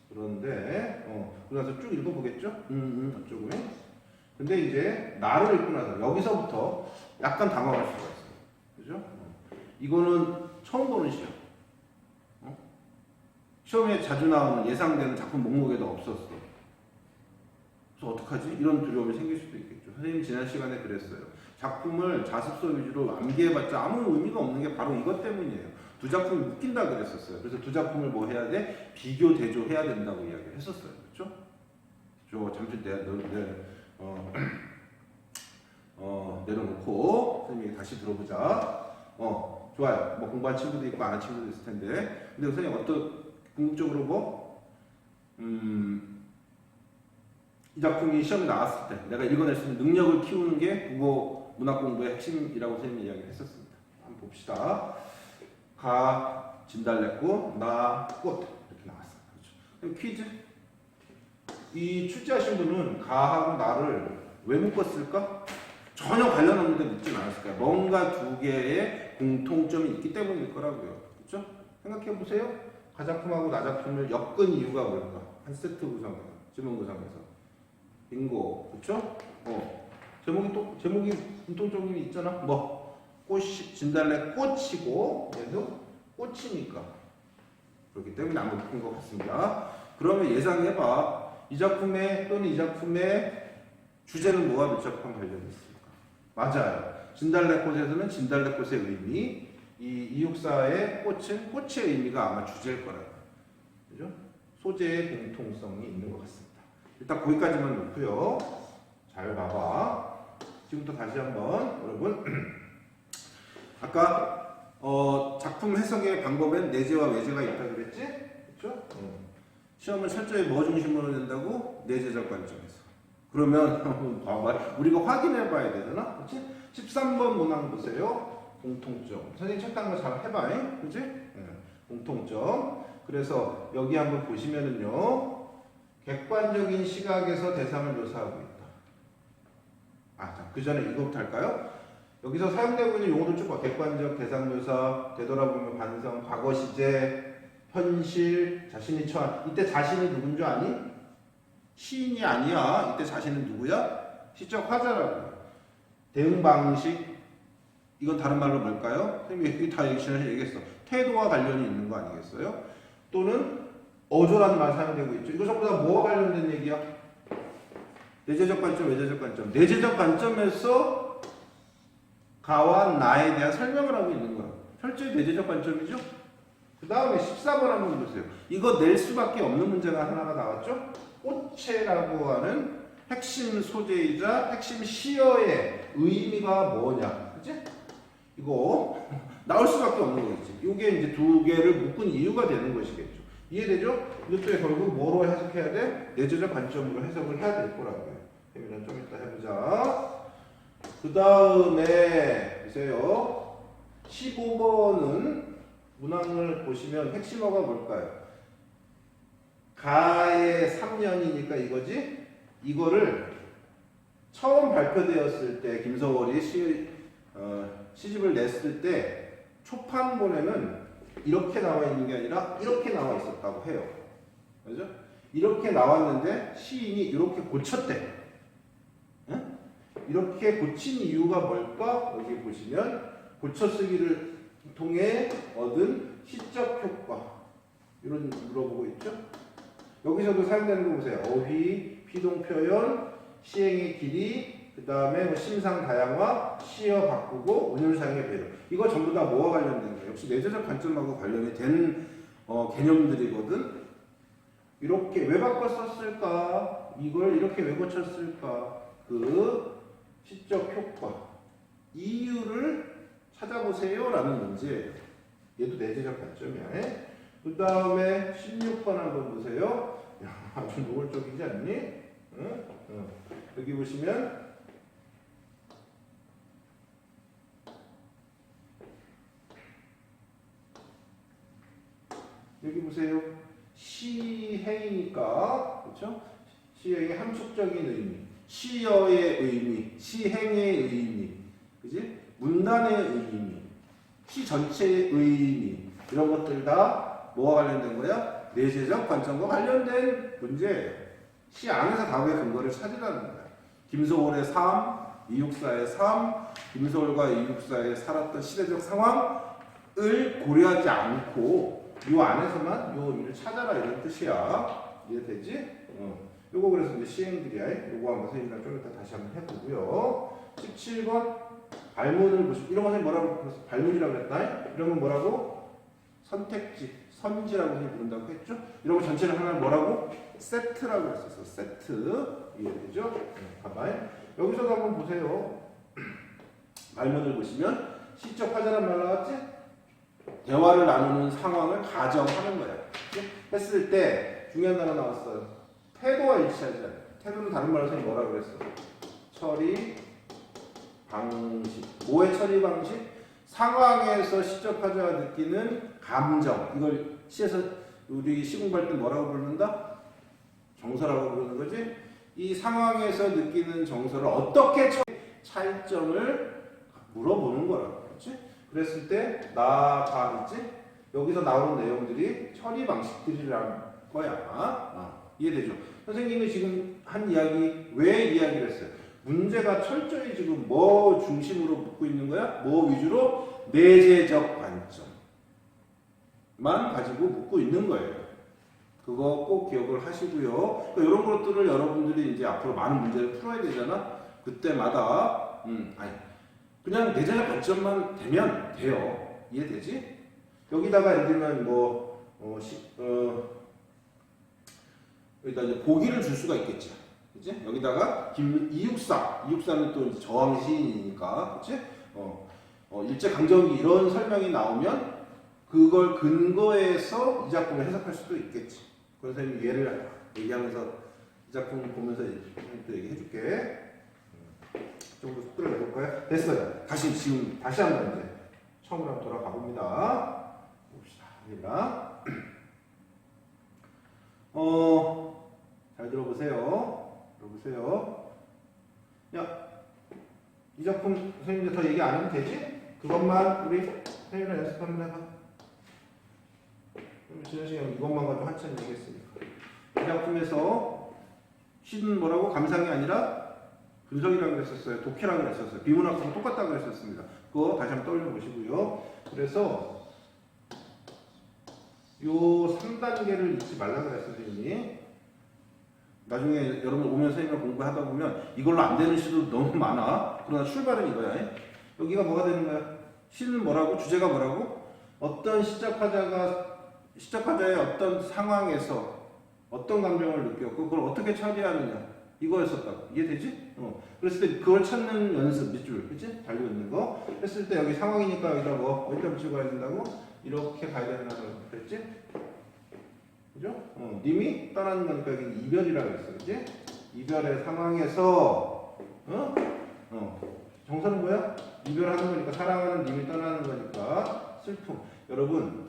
그런데 그러고 나서 쭉 읽어보겠죠? 어쩌고. 근데 이제 나를 읽고 나서 여기서부터 약간 당황할 수가 있어요. 그죠? 이거는 처음 보는 시험. 시험에 자주 나오는 예상되는 작품 목록에도 없었어. 그래서 어떡하지? 이런 두려움이 생길 수도 있겠죠. 선생님 지난 시간에 그랬어요. 작품을 자습서 위주로 암기해봤자 아무 의미가 없는 게 바로 이것 때문이에요. 두 작품이 웃긴다 그랬었어요. 그래서 두 작품을 뭐 해야 돼? 비교, 대조해야 된다고 이야기를 했었어요. 그렇죠? 잠시 내려놓고 선생님이 다시 들어보자. 좋아요. 뭐 공부한 친구도 있고 안 한 친구도 있을 텐데. 근데 선생님 어떤 궁극적으로 이 작품이 시험에 나왔을 때 내가 읽어낼 수 있는 능력을 키우는 게 국어 문학 공부의 핵심이라고 선생님이 이야기를 했었습니다. 한번 봅시다. 가, 진달래꽃, 나, 꽃 이렇게 나왔어요. 그렇죠? 그럼 퀴즈. 이 출제하신 분은 가하고 나를 왜 묶었을까? 전혀 관련 없는데 묻진 않았을까요? 뭔가 두 개의 공통점이 있기 때문일 거라고요. 그렇죠? 생각해 보세요. 가작품하고 나작품을 엮은 이유가 뭘까? 한 세트 구성에서, 지문 구성에서. 빙고, 그렇죠? 제목이 공통점이 있잖아. 뭐 진달래 꽃이고 얘도 꽃이니까 그렇기 때문에 안 묶은 것 같습니다. 그러면 예상해봐. 이 작품의 또는 이 작품의 주제는 뭐와 밀접한 관련이 있습니까? 맞아요. 진달래꽃에서는 진달래꽃의 의미, 이 이육사의 꽃은 꽃의 의미가 아마 주제일 거라고. 그죠? 소재의 공통성이 있는 것 같습니다. 일단 거기까지만 놓고요. 잘 봐봐. 지금부터 다시 한번 여러분 아까 작품 해석의 방법엔 내재와 외재가 있다 그랬지? 그렇죠? 시험은 철저히 뭐 중심으로 낸다고? 내재적 관점에서. 그러면 봐봐. 우리가 확인해 봐야 되잖아. 그렇지? 13번 문항 보세요. 공통점. 선생님 책 딴 거 잘 해봐. 그렇지? 공통점. 그래서 여기 한번 보시면은요. 객관적인 시각에서 대상을 묘사하고 있다. 자, 그 전에 이거부터 할까요? 여기서 사용되고 있는 용어들 쭉 봐. 객관적, 대상 묘사, 되돌아보면 반성, 과거 시제, 현실, 자신이 처한. 이때 자신이 누군 줄 아니? 시인이 아니야. 이때 자신은 누구야? 시적 화자라고. 대응 방식. 이건 다른 말로 뭘까요? 선생님이 다 얘기했어. 태도와 관련이 있는 거 아니겠어요? 또는 어조라는 말 사용되고 있죠. 이거 전부 다 뭐와 관련된 얘기야? 내재적 관점, 외재적 관점. 내재적 관점에서 가와 나에 대한 설명을 하고 있는 거야. 철저히 내재적 관점이죠? 그 다음에 14번 한번 보세요. 이거 낼 수밖에 없는 문제가 하나가 나왔죠? 꽃체라고 하는 핵심 소재이자 핵심 시어의 의미가 뭐냐. 그치? 이거 나올 수밖에 없는 거겠지. 이게 이제 두 개를 묶은 이유가 되는 것이겠죠. 이해되죠? 이것도 결국 뭐로 해석해야 돼? 내재적 관점으로 해석을 해야 될 거라고요. 그러면 좀 이따 해보자. 그 다음에 보세요. 15번은 문항을 보시면 핵심어가 뭘까요? 가의 3년이니까 이거지? 이거를 처음 발표되었을 때 김서월이 시집을 냈을 때 초판본에는 이렇게 나와 있는 게 아니라 이렇게 나와 있었다고 해요. 그죠? 이렇게 나왔는데 시인이 이렇게 고쳤대. 응? 이렇게 고친 이유가 뭘까? 여기 보시면 고쳐쓰기를 통해 얻은 시적 효과 이런 물어보고 있죠. 여기서도 사용되는 거 보세요. 어휘, 피동 표현, 시행의 길이, 그 다음에 뭐 심상 다양화, 시어 바꾸고, 운율 사용의 배려. 이거 전부 다 뭐와 관련된 거예요? 역시 내재적 관점하고 관련이 된 개념들이거든. 이렇게 왜 바꿔 썼을까? 이걸 이렇게 왜 고쳤을까? 그 시적 효과, 이유를 찾아보세요 라는 문제예요. 얘도 내재적 관점이야. 그 다음에 16번 한번 보세요. 야, 아주 노골적이지 않니? 응? 응. 여기 보시면 여기 보세요. 시행이니까 그렇죠? 시행의 함축적인 의미, 시어의 의미, 시행의 의미, 그지? 문단의 의미, 시 전체의 의미 이런 것들 다 뭐와 관련된 거야? 내재적 관점과 관련된 문제예요. 시 안에서 답의 근거를 찾으라는 거야. 김소월의 삶, 이육사의 삶, 김소월과 이육사의 살았던 시대적 상황을 고려하지 않고 이 안에서만 요 일을 찾아라 이런 뜻이야. 이해되지? 요거 그래서 이제 시행들이야. 요거 한번 선생님이랑 좀 이따 다시 한번 해보고요. 17번 발문을 보시면 이런 거는 뭐라고 발문이라고 그랬다. 이런 건 뭐라고? 선택지, 선지라고 부른다고 했죠? 이런 거 전체를 하나 뭐라고? 세트라고 했었어. 세트. 이해되죠? 가만. 여기서도 한번 보세요. 발문을 보시면 시적 화자란 말 나왔지? 대화를 나누는 상황을 가정하는 거야. 했을 때 중요한 단어 나왔어요. 태도와 일치하지 않아요. 태도는 다른 말로 선생님 뭐라 그랬어? 처리 방식. 뭐의 처리 방식? 상황에서 시적 화자가 느끼는 감정. 이걸 시에서 우리 시공부할 때 뭐라고 부르는다? 정서라고 부르는 거지. 이 상황에서 느끼는 정서를 어떻게 차이점을 물어보는 거라고. 그렇지? 그랬을 때 나가 있지? 여기서 나오는 내용들이 처리 방식들이라는 거야. 이해되죠? 선생님이 지금 한 이야기 왜 이야기를 했어요? 문제가 철저히 지금 뭐 중심으로 묻고 있는 거야? 뭐 위주로? 내재적 관점만 가지고 묻고 있는 거예요. 그거 꼭 기억을 하시고요. 그러니까 이런 것들을 여러분들이 이제 앞으로 많은 문제를 풀어야 되잖아. 그때마다 그냥 내재적 관점만 되면 돼요. 이해되지? 여기다가 예를 들면 여기다 이제 보기를 줄 수가 있겠지. 그치? 여기다가 이육사는 또 이제 저항 시인이니까, 그치? 일제강점기 이런 설명이 나오면 그걸 근거해서 이 작품을 해석할 수도 있겠지. 그래서 선생님 예를 얘기하면서 이 작품 보면서 또 얘기해줄게. 좀 더 속도를 내볼까요? 됐어요. 다시 한번 이제 처음으로 한번 돌아가 봅니다. 봅시다. 잘 들어보세요. 야, 이 작품 선생님들 더 얘기 안 해도 되지? 그것만 우리 선생님이랑 연습 한번 해봐. 지난 시간에 이것만 가지고 한참 얘기했으니까. 이 작품에서 시는 뭐라고? 감상이 아니라 분석이라고 했었어요. 독해라고 했었어요. 비문학성 똑같다고 했었습니다. 그거 다시 한번 떠올려 보시고요. 그래서 요 3단계를 잊지 말라고 했어요, 선생님이. 나중에 여러분 오면 선생님을 공부하다 보면 이걸로 안 되는 시도 너무 많아. 그러나 출발은 이거야. 여기가 뭐가 되는 거야? 시는 뭐라고? 주제가 뭐라고? 어떤 시작하자의 어떤 상황에서 어떤 감정을 느꼈고 그걸 어떻게 처리하느냐 이거였었다고. 이해되지? 그랬을 때 그걸 찾는 연습 밑줄, 그치? 달려 있는 거. 했을 때 여기 상황이니까 여기다 뭐 어디다 붙이고 가야 된다고? 이렇게 가야 된다고 그랬지? 그죠? 님이 떠나는 거니까 여기 이별이라고 했어, 그치? 이별의 상황에서 정서는 뭐야? 이별하는 거니까 사랑하는 님이 떠나는 거니까 슬픔. 여러분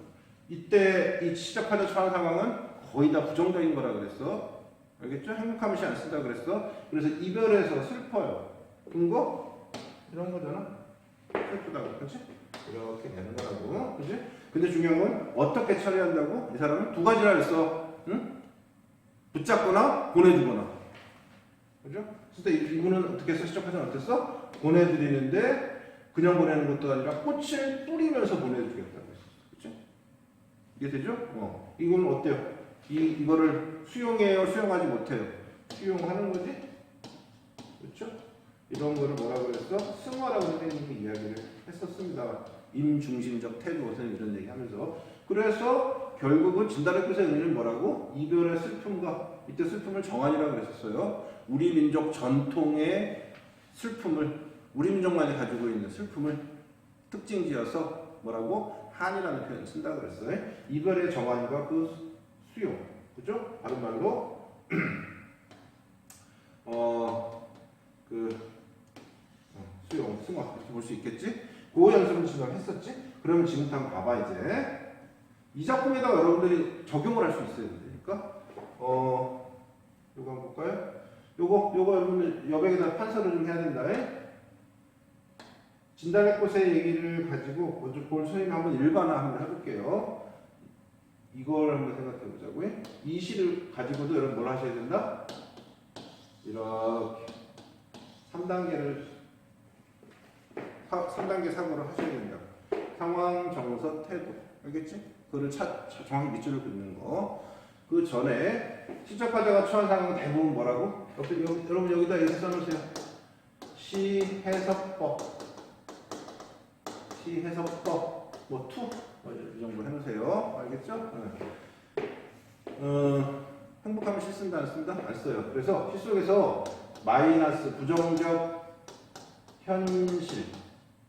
이때 이 시작하자 처한 상황은 거의 다 부정적인 거라 그랬어. 알겠죠? 행복하면 시안 쓴다 그랬어. 그래서 이별해서 슬퍼요. 근거? 이런 거잖아. 슬프다고, 그렇지? 이렇게 되는 거라고, 그렇지? 근데 중요한 건 어떻게 처리한다고? 이 사람은 두 가지라 그랬어. 응? 붙잡거나 보내주거나. 그죠? 그래서 이분은 어떻게 해서 시작하자 어땠어? 보내드리는데 그냥 보내는 것도 아니라 꽃을 뿌리면서 보내주겠다고 했었어. 그렇지? 이게 되죠? 이건 어때요? 이거를 수용해요? 수용하지 못해요? 수용하는 거지? 그렇죠? 이런 거를 뭐라고 그랬어? 승화라고 선생님이 이야기를 했었습니다. 임중심적 태도, 선생님 이런 얘기 하면서. 그래서 결국은 진달의 끝의 의미는 뭐라고? 이별의 슬픔과, 이때 슬픔을 정한이라고 그랬었어요. 우리 민족 전통의 슬픔을, 우리 민족만이 가지고 있는 슬픔을 특징지어서 뭐라고? 한이라는 표현을 쓴다고 그랬어요. 이별의 정한과 그 수용, 그죠? 다른 말로 수용, 승화 이렇게 볼 수 있겠지? 그 연습을 지금 했었지? 그러면 지금부터 한번 봐봐 이제. 이 작품에다가 여러분들이 적용을 할 수 있어야 되니까 요거 한번 볼까요? 요거 여러분들 여백에다 판서를 좀 해야 된다. 진달래 꽃의 얘기를 가지고 먼저 볼 선생님 한번 일반화 한번 해볼게요. 이걸 한번 생각해 보자고요. 이 시를 가지고도 여러분 뭘 하셔야 된다? 이렇게 3단계 사고를 하셔야 된다. 상황, 정서, 태도. 알겠지? 그거를 정확히 밑줄을 긋는 거. 그 전에 시작하자가 처한 상황은 대부분 뭐라고? 여러분 여기다 이렇게 써놓으세요. 시해석법. 뭐 투. 이 정도 해놓으세요. 알겠죠? 행복하면 시 쓴다, 안 쓴다? 안 써요. 그래서 시 속에서 마이너스, 부정적 현실,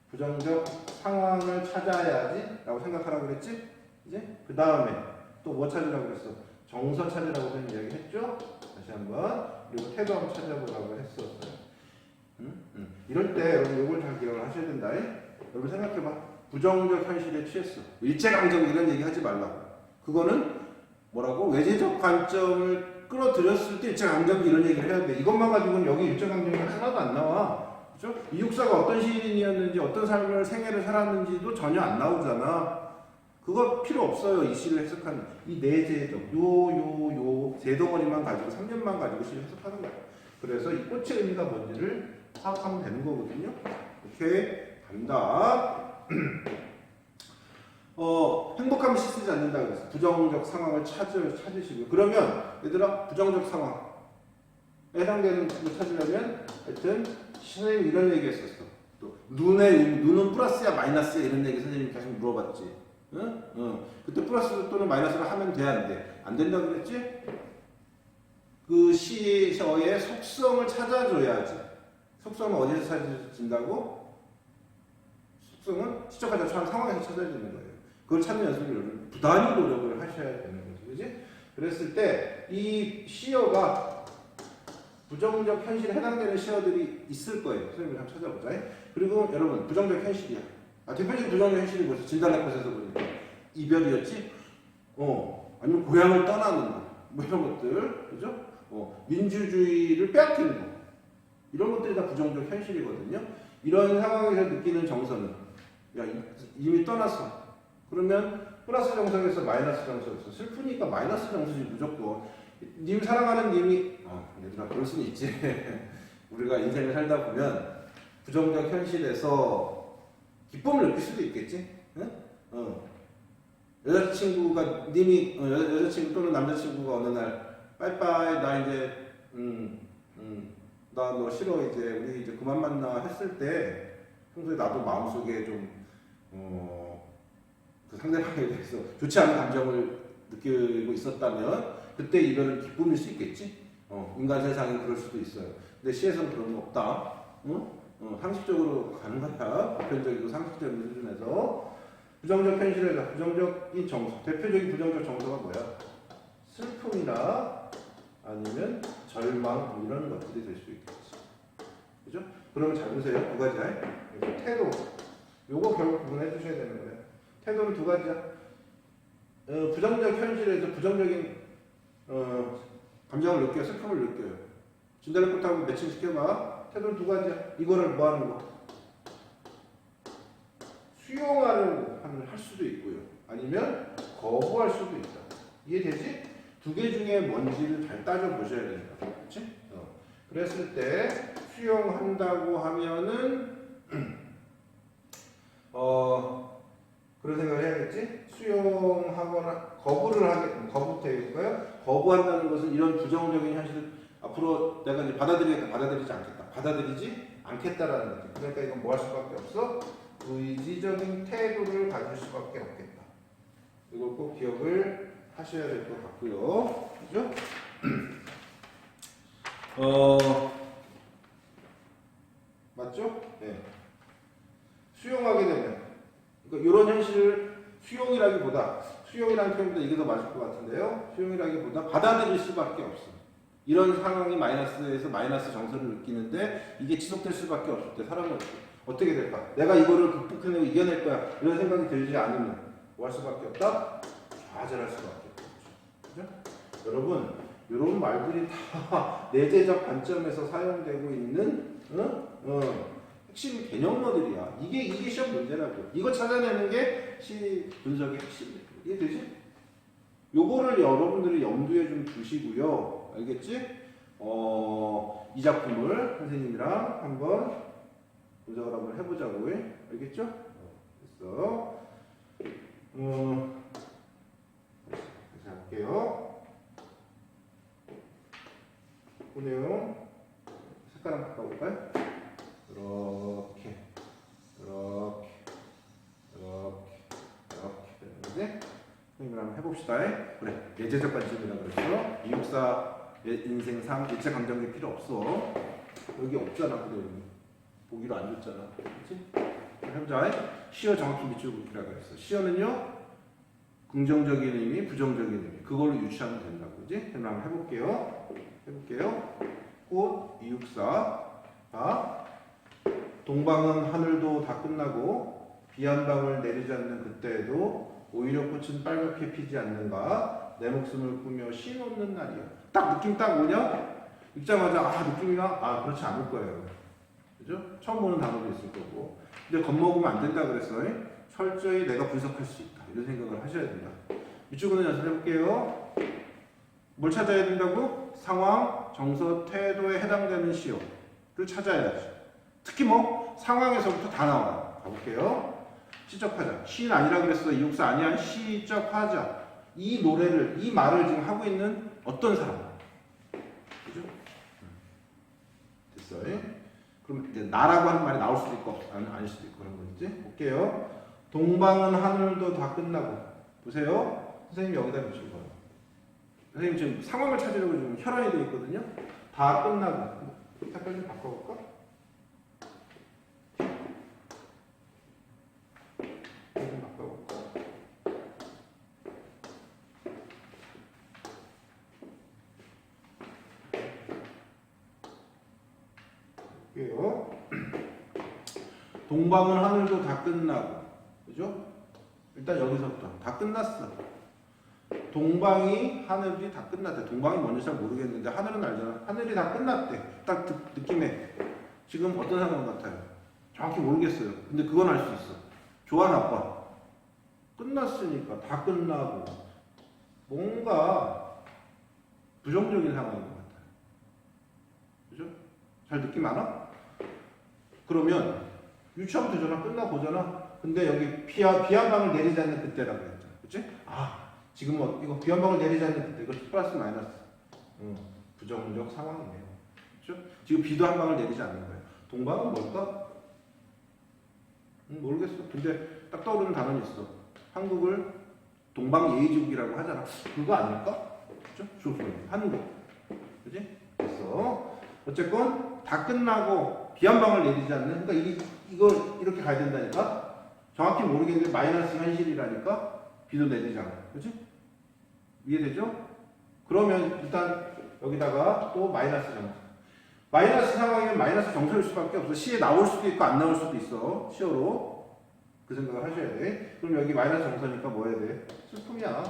부정적 상황을 찾아야지 라고 생각하라고 그랬지? 이제 그 다음에 또 뭐 찾으라고 그랬어? 정서 찾으라고 저는 이야기 했죠? 다시 한번. 그리고 태도 한번 찾아보라고 했었어요. 이럴 때 여러분 이걸 잘 기억을 하셔야 된다. 여러분 생각해봐. 부정적 현실에 취했어. 일제강점 이런 얘기 하지 말라고. 그거는 뭐라고? 외제적 관점을 끌어들였을 때 일제강점 이런 얘기를 해야 돼. 이것만 가지고는 여기 일제강점이 하나도 안 나와. 그렇죠? 이육사가 어떤 시인이었는지 어떤 삶을 생애를 살았는지도 전혀 안 나오잖아. 그거 필요 없어요. 이 시를 해석하는 이 내재적 요 세 덩어리만 가지고 3년만 가지고 시를 해석하는 거야. 그래서 이 꽃의 의미가 뭔지를 파악하면 되는 거거든요. 오케이 간다. 행복하면 시 쓰지 않는다 그랬어. 부정적 상황을 찾으시고요. 그러면 얘들아 부정적 상황에 해당되는 걸 찾으려면 하여튼 선생님이 이런 얘기 했었어. 또 눈은 플러스야 마이너스야 이런 얘기 선생님이 계속 물어봤지. 응? 그때 플러스 또는 마이너스를 하면 돼 안 돼? 안 된다 그랬지? 그 시의 속성을 찾아줘야지. 속성은 어디서 찾아진다고? 속성은 시작하자 처한 상황에서 찾아야 되는 거예요. 그걸 찾는 연습을 부단히 노력을 하셔야 되는 거죠. 그지? 그랬을 때 이 시어가 부정적 현실에 해당되는 시어들이 있을 거예요. 선생님을 한번 찾아보자. 그리고 여러분 부정적 현실이야. 대표적인 부정적 현실이 뭐였어? 진달래 꽃에서 보니까 이별이었지? 아니면 고향을 떠나는 거. 뭐 이런 것들. 그죠? 민주주의를 빼앗기는 거. 이런 것들이 다 부정적 현실이거든요. 이런 상황에서 느끼는 정서는 야 이미 떠났어. 그러면 플러스 정서에서 마이너스 정서에서 슬프니까 마이너스 정서지 무조건. 님 사랑하는 님이 얘들아 그럴 수는 있지. 우리가 인생을 살다 보면 부정적 현실에서 기쁨을 느낄 수도 있겠지. 응? 여자친구가 님이 여자친구 또는 남자친구가 어느 날 빠이빠이 나 이제 나 너 싫어 이제 우리 이제 그만 만나 했을 때 평소에 나도 마음속에 좀 그 상대방에 대해서 좋지 않은 감정을 느끼고 있었다면 그때 이별은 기쁨일 수 있겠지. 인간 세상이 그럴 수도 있어요. 근데 시에서는 그런 거 없다. 상식적으로 가는 거야. 보편적이고 상식적인 수준에서. 부정적 현실에서 부정적인 정서. 대표적인 부정적 정서가 뭐야? 슬픔이나 아니면 절망 뭐 이런 것들이 될 수 있겠지. 그죠? 그러면 잘 보세요. 두 가지야. 그래서 태도. 요거 결국 구분해 주셔야 되는 거예요. 태도는 두 가지야. 부정적 현실에서 부정적인 감정을 느껴요. 슬픔을 느껴요. 진달래꽃하고 매칭 시켜봐. 태도는 두 가지야. 이거를 뭐 하는 거? 수용하려고 할 수도 있고요. 아니면 거부할 수도 있다. 이해되지? 두 개 중에 뭔지를 잘 따져보셔야 된다. 그렇지? 그랬을 때 수용한다고 하면은 그런 생각을 해야겠지? 수용하거나 거부를 거부부터 해볼까요? 거부한다는 것은 이런 부정적인 현실을 앞으로 내가 이제 받아들이겠다, 받아들이지 않겠다, 받아들이지 않겠다라는 거지. 그러니까 이건 뭐 할 수밖에 없어? 의지적인 태도를 가질 수밖에 없겠다. 이걸 꼭 기억을 하셔야 될 것 같고요. 그죠? 맞죠? 네. 수용하게 되면, 그러니까 이런 현실을 수용이라는 표현보다 이게 더 맞을 것 같은데요. 수용이라기보다 받아들일 수밖에 없어. 이런 상황이 마이너스에서 마이너스 정서를 느끼는데 이게 지속될 수밖에 없을 때 사람은 어떻게 될까? 내가 이거를 극복해내고 이겨낼 거야. 이런 생각이 들지 않으면 뭐 할 수밖에 없다? 좌절할 수밖에 없죠. 그죠? 여러분, 이런 말들이 다 내재적 관점에서 사용되고 있는 핵심 개념어들이야. 이게 시험 문제라고. 이거 찾아내는 게 시 분석의 핵심이에요. 이해되지? 요거를 여러분들이 염두에 좀 두시고요. 알겠지? 이 작품을 선생님이랑 한번 분석을 한번 해보자고. 알겠죠? 됐어. 다시 할게요. 그 내용 색깔 한번 바꿔볼까요? 이렇게 되는데 선생님을 한번 해봅시다. 그래, 예제적 관점이라고 그랬어. 이육사 인생 3 일체 감정이 필요 없어. 여기 없잖아. 그래, 보기로 안 줬잖아. 그렇지? 해보자. 시어 정확히 밑줄 긋기라고 했어. 시어는요 긍정적인 의미, 부정적인 의미 그걸로 유추하면 된다고. 그지? 그럼 한번 해볼게요. 꽃 이육사. 동방은 하늘도 다 끝나고 비 한 방울 내리지 않는 그때에도 오히려 꽃은 빨갛게 피지 않는가. 내 목숨을 꾸며 쉼 없는 날이야. 딱 느낌 딱 오냐? 읽자마자 느낌이나 그렇지 않을 거예요. 그죠? 처음 보는 단어도 있을 거고. 근데 겁먹으면 안 된다 그랬어. 철저히 내가 분석할 수 있다. 이런 생각을 하셔야 된다. 이쪽으로 연습해볼게요. 뭘 찾아야 된다고? 상황, 정서, 태도에 해당되는 시어를 찾아야지. 특히 상황에서부터 다 나와요. 가볼게요. 시적하자. 시는 아니라 그랬어. 이육사 아니야. 시적하자. 이 노래를, 이 말을 지금 하고 있는 어떤 사람? 그죠? 됐어요. 그럼 이제 나라고 하는 말이 나올 수도 있고 아닐 수도 있고 그런 거지. 볼게요. 동방은 하늘도 다 끝나고. 보세요. 선생님 여기다 붙일 거예요. 선생님 지금 상황을 찾으려고 지금 혈안이 되어 있거든요. 다 끝나고. 색깔 좀 바꿔볼까? 좀 바꿔볼까? 볼게요. 동방은 하늘도 다 끝나고. 그죠? 일단 여기서부터 다 끝났어. 동방이 하늘이 다 끝났대. 동방이 뭔지 잘 모르겠는데 하늘은 알잖아. 하늘이 다 끝났대. 딱 느낌에 지금 어떤 상황 같아요? 정확히 모르겠어요. 근데 그건 알 수 있어. 좋아 나빠? 끝났으니까 다 끝나고 뭔가 부정적인 상황인 것 같아요. 그죠? 잘 느낌 안 와? 그러면 유치하면 되잖아. 끝나보잖아. 근데 여기 비 한 방울 내리지 않는 그때라고 했잖아. 그치? 지금 이거 비 한 방울 내리지 않는 그때. 이거 플러스 마이너스. 부정적 상황이네요. 그렇죠? 지금 비도 한 방울 내리지 않는 거예요. 동방은 뭘까? 모르겠어. 근데 딱 떠오르는 단어는 있어. 한국을 동방예의지국이라고 하잖아. 그거 아닐까? 그렇죠? 조선, 한국. 그지? 그래서 어쨌건 다 끝나고 비 한 방울 내리지 않는. 그러니까 이거 이렇게 가야 된다니까. 정확히 모르겠는데 마이너스 현실이라니까. 비도 내리지 않아. 그지? 이해되죠? 그러면 일단 여기다가 또 마이너스 정서. 마이너스 상황이면 마이너스 정서일 수밖에 없어. 시에 나올 수도 있고 안 나올 수도 있어. 시어로. 그 생각을 하셔야 돼. 그럼 여기 마이너스 정서니까 뭐 해야 돼? 슬픔이야.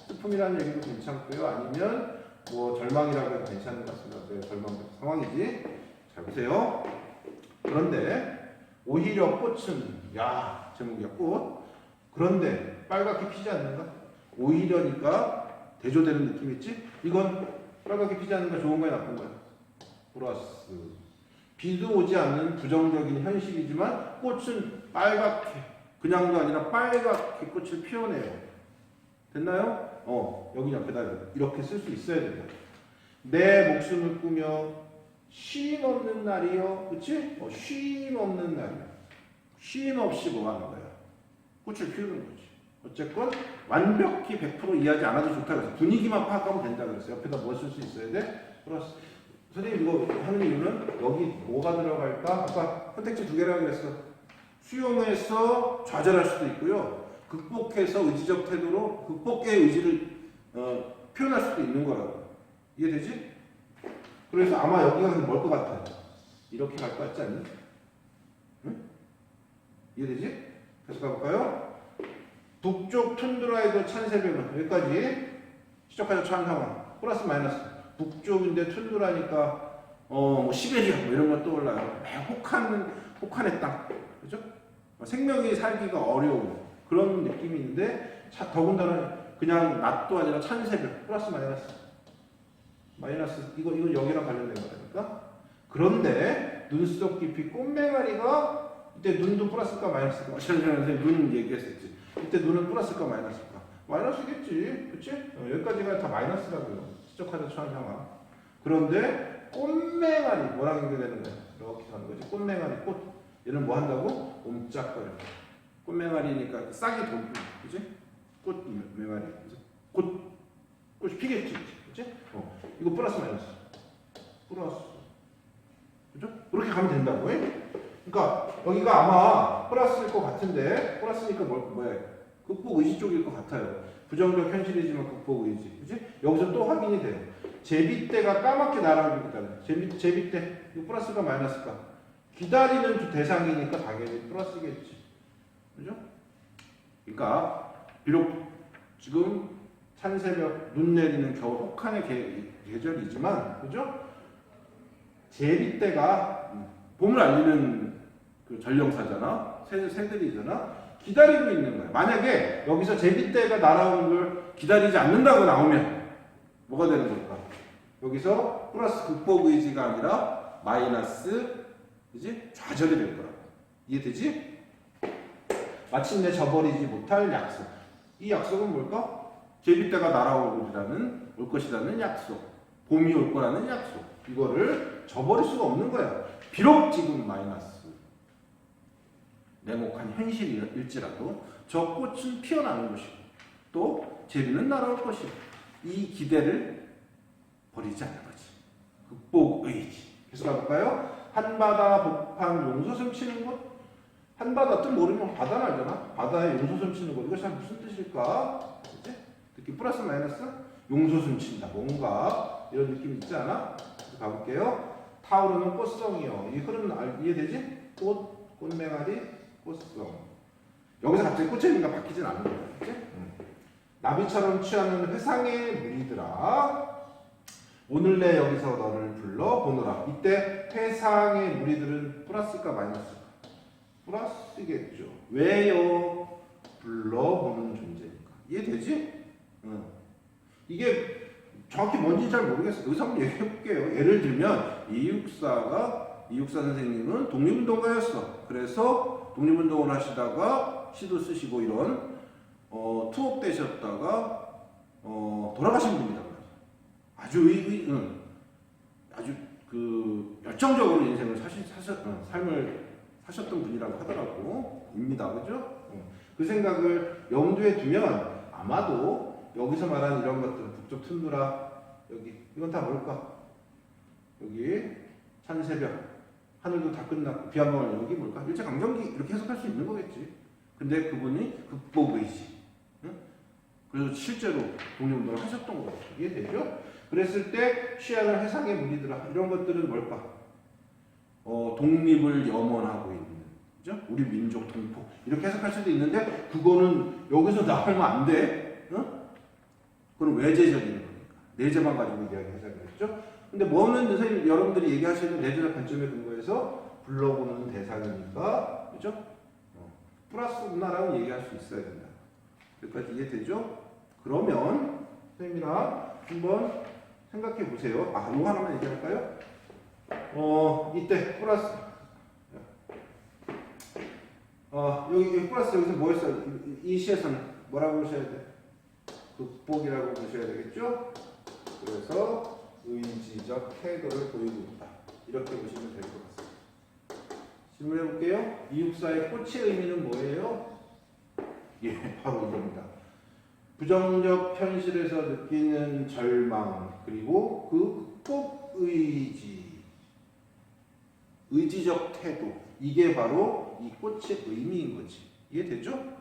슬픔이라는 얘기도 괜찮고요. 아니면 뭐 절망이라고 해도 괜찮은 것 같습니다. 네, 절망 상황이지. 잘 보세요. 그런데 오히려 꽃은 야 제목이야 꽃. 그런데 빨갛게 피지 않는가? 오히려니까 대조되는 느낌 있지? 이건 빨갛게 피지 않는 거 좋은 거야 나쁜 거야? 플러스 비도 오지 않는 부정적인 현실이지만 꽃은 빨갛게 그냥도 아니라 빨갛게 꽃을 피워내요. 됐나요? 여기 옆에다 이렇게 쓸 수 있어야 된다. 내 목숨을 꾸며 쉼 없는 날이요. 그치? 쉼 없는 날이요. 쉼 없이 뭐 하는 거야? 꽃을 피우는 거지. 어쨌건 완벽히 100% 이해하지 않아도 좋다 그래서 분위기만 파악하면 된다 그랬어. 옆에다 뭐 쓸 수 있어야 돼? 플러스 선생님 이거 하는 이유는 여기 뭐가 들어갈까? 아까 선택지 2개라고 그랬어. 수용해서 좌절할 수도 있고요. 극복해서 의지적 태도로 극복의 의지를 표현할 수도 있는 거라고. 이해되지? 그래서 아마 여기가 뭘 것 같아? 이렇게 갈 것 같지 않니? 응? 이해되지? 계속 가볼까요? 북쪽 툰드라에도 찬 새벽은 여기까지 시작하자 찬 상황 플러스 마이너스 북쪽인데 툰드라니까 뭐 시베리아 뭐 이런 거 떠올라요. 혹한의 땅 그죠? 생명이 살기가 어려운 그런 느낌이 있는데 더군다나 그냥 낮도 아니라 찬 새벽 플러스 마이너스 이거 여기랑 관련된 거라니까. 그런데 눈속 깊이 꽃맹아리가 이때 눈도 플러스일까 마이너스일까? 눈 얘기했었지. 이때 눈은 플러스일까 마이너스일까? 마이너스겠지. 그치? 여기까지가 다 마이너스라고요. 시적하자 처한 상황. 그런데 꽃맹아리 뭐랑 연결되는 거야? 이렇게 가는 거지. 꽃맹아리 꽃. 얘는 뭐 한다고? 옴짝거려. 꽃맹아리니까 싹이 돌고 그치? 꽃맹아리. 꽃이 피겠지. 그치? 이거 플러스 마이너스. 플러스. 그죠? 그렇게 가면 된다고. 그러니까 여기가 아마 플러스일 것 같은데 플러스니까 뭐야? 극복 의지 쪽일 것 같아요. 부정적 현실이지만 극복 의지. 그치? 여기서 또 확인이 돼요. 제비떼가 까맣게 날아오고 있다는. 제비떼. 이거 플러스가 마이너스가. 기다리는 대상이니까 당연히 플러스겠지. 그죠? 그러니까 비록 지금 찬새벽 눈 내리는 겨울 혹한의 계절이지만 그죠? 제비떼가 봄을 알리는 그 전령사잖아. 새들이잖아. 기다리고 있는 거야. 만약에 여기서 제비떼가 날아오는 걸 기다리지 않는다고 나오면 뭐가 되는 걸까? 여기서 플러스 극복 의지가 아니라 마이너스 그지? 좌절이 될 거라고. 이해되지? 마침내 저버리지 못할 약속. 이 약속은 뭘까? 제비떼가 올 것이라는 약속. 봄이 올 거라는 약속. 이거를 저버릴 수가 없는 거야. 비록 지금 마이너스 냉혹한 현실일지라도 저 꽃은 피어나는 것이고 또 제비는 날아올 것이고 이 기대를 버리지 않는 거지. 극복 의지. 계속 가볼까요? 한바다 복판 용솟음 치는 곳. 한바다 뜻 모르면 바다는 알잖아. 바다에 용솟음 치는 곳. 이것이 무슨 뜻일까? 그치? 특히 플러스 마이너스 용솟음 친다. 뭔가 이런 느낌 있지 않아? 가볼게요. 타오르는 꽃성이요. 이 흐름 이해되지? 꽃맹아리, 꽃성. 여기서 갑자기 꽃의 의미가 바뀌진 않는 거야. 그치? 나비처럼 취하는 회상의 무리들아. 오늘 내 여기서 너를 불러 보노라. 이때 회상의 무리들은 플러스일까 마이너스일까? 플러스겠죠. 왜요? 불러보는 존재니까. 이해되지? 이게 정확히 뭔지 잘 모르겠어요. 여기서 한번 얘기해 볼게요. 예를 들면 이육사 선생님은 독립운동가였어. 그래서 독립운동을 하시다가 시도 쓰시고 이런 투옥되셨다가 돌아가신 분이란 말이야. 아주 아주 그 열정적으로 인생을 삶을 사셨던 분이라고 하더라고. 입니다. 그죠? 그 생각을 염두에 두면 아마도 여기서 말하는 이런 것들, 북쪽 툰드라, 여기, 이건 다 뭘까? 여기, 찬새벽, 하늘도 다 끝났고, 비 한 방울, 여기 뭘까? 일제강점기, 이렇게 해석할 수 있는 거겠지. 근데 그분이 극복의지. 응? 그래서 실제로 독립운동을 하셨던 거죠. 이해되죠? 그랬을 때 취하는 해상의 무리들아, 이런 것들은 뭘까? 독립을 염원하고 있는, 그죠? 우리 민족 동포, 이렇게 해석할 수도 있는데, 그거는 여기서 나오면 안 돼. 응? 그건 외제적인 거니까. 내재만 가지고 이야기하자고 했죠? 근데 뭐는 선생님, 여러분들이 얘기하시는 내재적 관점에 근거해서 불러보는 대상이니까, 그죠? 플러스구나라고 얘기할 수 있어야 된다. 여기까지 이해되죠? 그러면 선생님이랑 한번 생각해 보세요. 이거 하나만 얘기할까요? 이때 플러스 여기 플러스 여기서 뭐 했어요? 이 시에서는 뭐라고 보셔야 돼? 극복이라고 보셔야 되겠죠? 그래서 의지적 태도를 보이고 있다. 이렇게 보시면 될 것 같습니다. 질문해 볼게요. 이육사의 꽃의 의미는 뭐예요? 예, 바로 이겁니다. 부정적 현실에서 느끼는 절망, 그리고 그 극복 의지, 의지적 태도, 이게 바로 이 꽃의 의미인 거지. 이해되죠?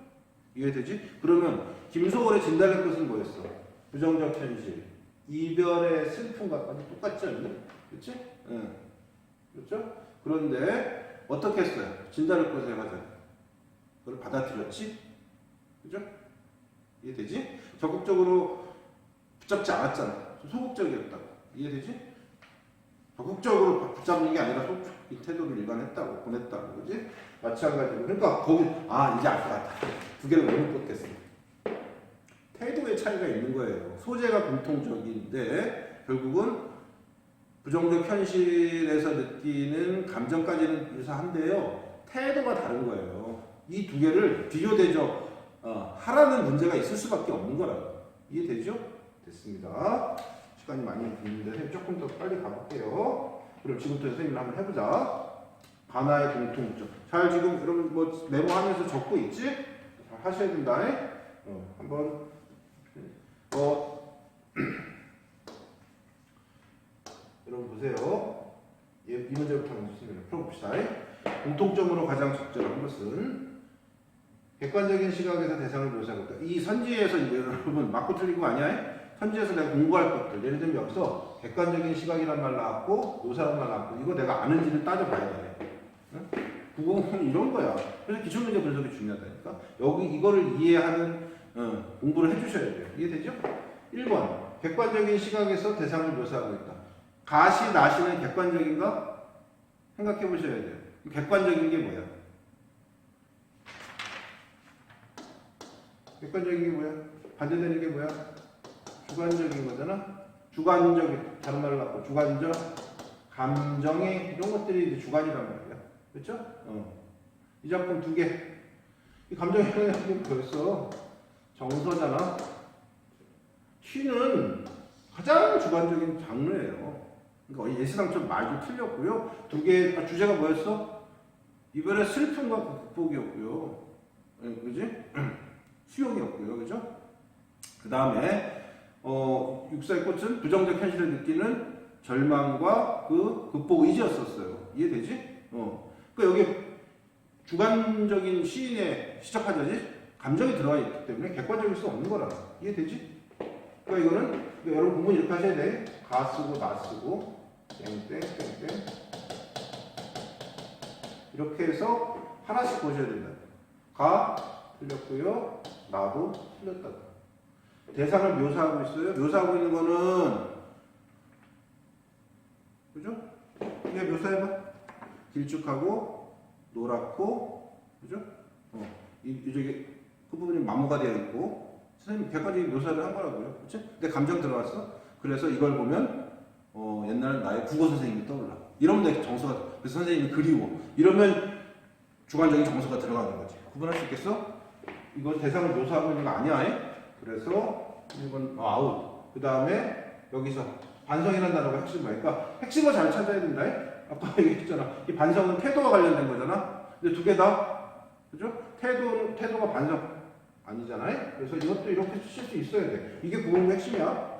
이해되지? 그러면 김소월의 진달래 꽃은 뭐였어? 부정적 현실, 이별의 슬픔과 똑같지 않니? 그렇지? 응. 그렇죠? 그런데 어떻게 했어요? 진달래꽃에 가자. 그걸 받아들였지? 그죠? 이해되지? 적극적으로 붙잡지 않았잖아. 좀 소극적이었다고. 이해되지? 적극적으로 붙잡는 게 아니라 소극적인 태도를 일관했다고, 보냈다고. 그지? 마찬가지로. 그러니까 거기, 이제 알 것 같아. 두 개를 너무 꽂겠어. 태도의 차이가 있는 거예요. 소재가 공통적인데, 결국은 부정적 현실에서 느끼는 감정까지는 유사한데요. 태도가 다른 거예요. 이 두 개를 비교대적 하라는 문제가 있을 수밖에 없는 거라고. 이해되죠? 됐습니다. 시간이 많이 있는데 조금 더 빨리 가볼게요. 그럼 지금부터 선생님을 한번 해보자. 가나의 공통점. 잘 지금 여러분 뭐 메모하면서 적고 있지? 잘 하셔야 된다. 한번 여러분 보세요. 이 문제부터 먼저 풀어봅시다. 공통점으로 가장 적절한 것은 객관적인 시각에서 대상을 묘사하고 있다. 이 선지에서 여러분 맞고 틀린 거 아니야? 선지에서 내가 공부할 것들, 예를 들면 여기서 객관적인 시각이란 말 나왔고 묘사란 말 나왔고, 이거 내가 아는지는 따져봐야 돼. 응? 국어는 이런 거야. 그래서 기출문제 분석이 중요하다니까. 여기 이거를 이해하는 공부를 해주셔야 돼요. 이해되죠? 1번 객관적인 시각에서 대상을 묘사하고 있다. 가시, 나시는 객관적인가? 생각해 보셔야 돼요. 객관적인 게 뭐야? 객관적인 게 뭐야? 반대되는 게 뭐야? 주관적인 거잖아? 주관적인, 다른 말로 하고, 주관적, 감정의, 이런 것들이 이제 주관이란 말이야. 그렇죠? 이 작품 두 개. 이 감정의 영역이 벌써 정서잖아? 시는 가장 주관적인 장르예요. 그러니까 예시상처럼 말도 틀렸고요. 두 개, 주제가 뭐였어? 이번에 슬픔과 극복이었고요. 그지? 수용이었고요. 그죠? 그 다음에, 육사의 꽃은 부정적 현실을 느끼는 절망과 그 극복 의지였었어요. 이해되지? 그러니까 여기 주관적인 시인의 시작하자지 감정이 들어가 있기 때문에 객관적일 수 없는 거라. 이해되지? 그러니까 이거는 여러분 공부는 이렇게 하셔야 돼. 가 쓰고 나 쓰고 땡땡땡땡 이렇게 해서 하나씩 보셔야 된다. 가 틀렸고요. 나도 틀렸다. 대상을 묘사하고 있어요. 묘사하고 있는 거는 그죠? 이게 묘사해봐. 길쭉하고 노랗고 그죠? 이쪽에 그 부분이 마모가 되어 있고 선생님이 객관적인 묘사를 한 거라고요. 그치? 근데 감정 들어왔어. 그래서 이걸 보면 옛날 나의 국어 선생님이 떠올라. 이러면 내 정서가 그래서 선생님이 그리워. 이러면 주관적인 정서가 들어가는 거지. 구분할 수 있겠어? 이거 대상을 묘사하고 있는 거 아니야. 그래서 1번 아웃. 그 다음에 여기서 반성이라는 단어가 핵심 뭐니까 핵심을 잘 찾아야 된다. 아까 얘기했잖아. 이 반성은 태도와 관련된 거잖아. 근데 두 개 다, 그죠? 태도가 반성 아니잖아요. 그래서 이것도 이렇게 쓰실 수 있어야 돼. 이게 국어의 핵심이야.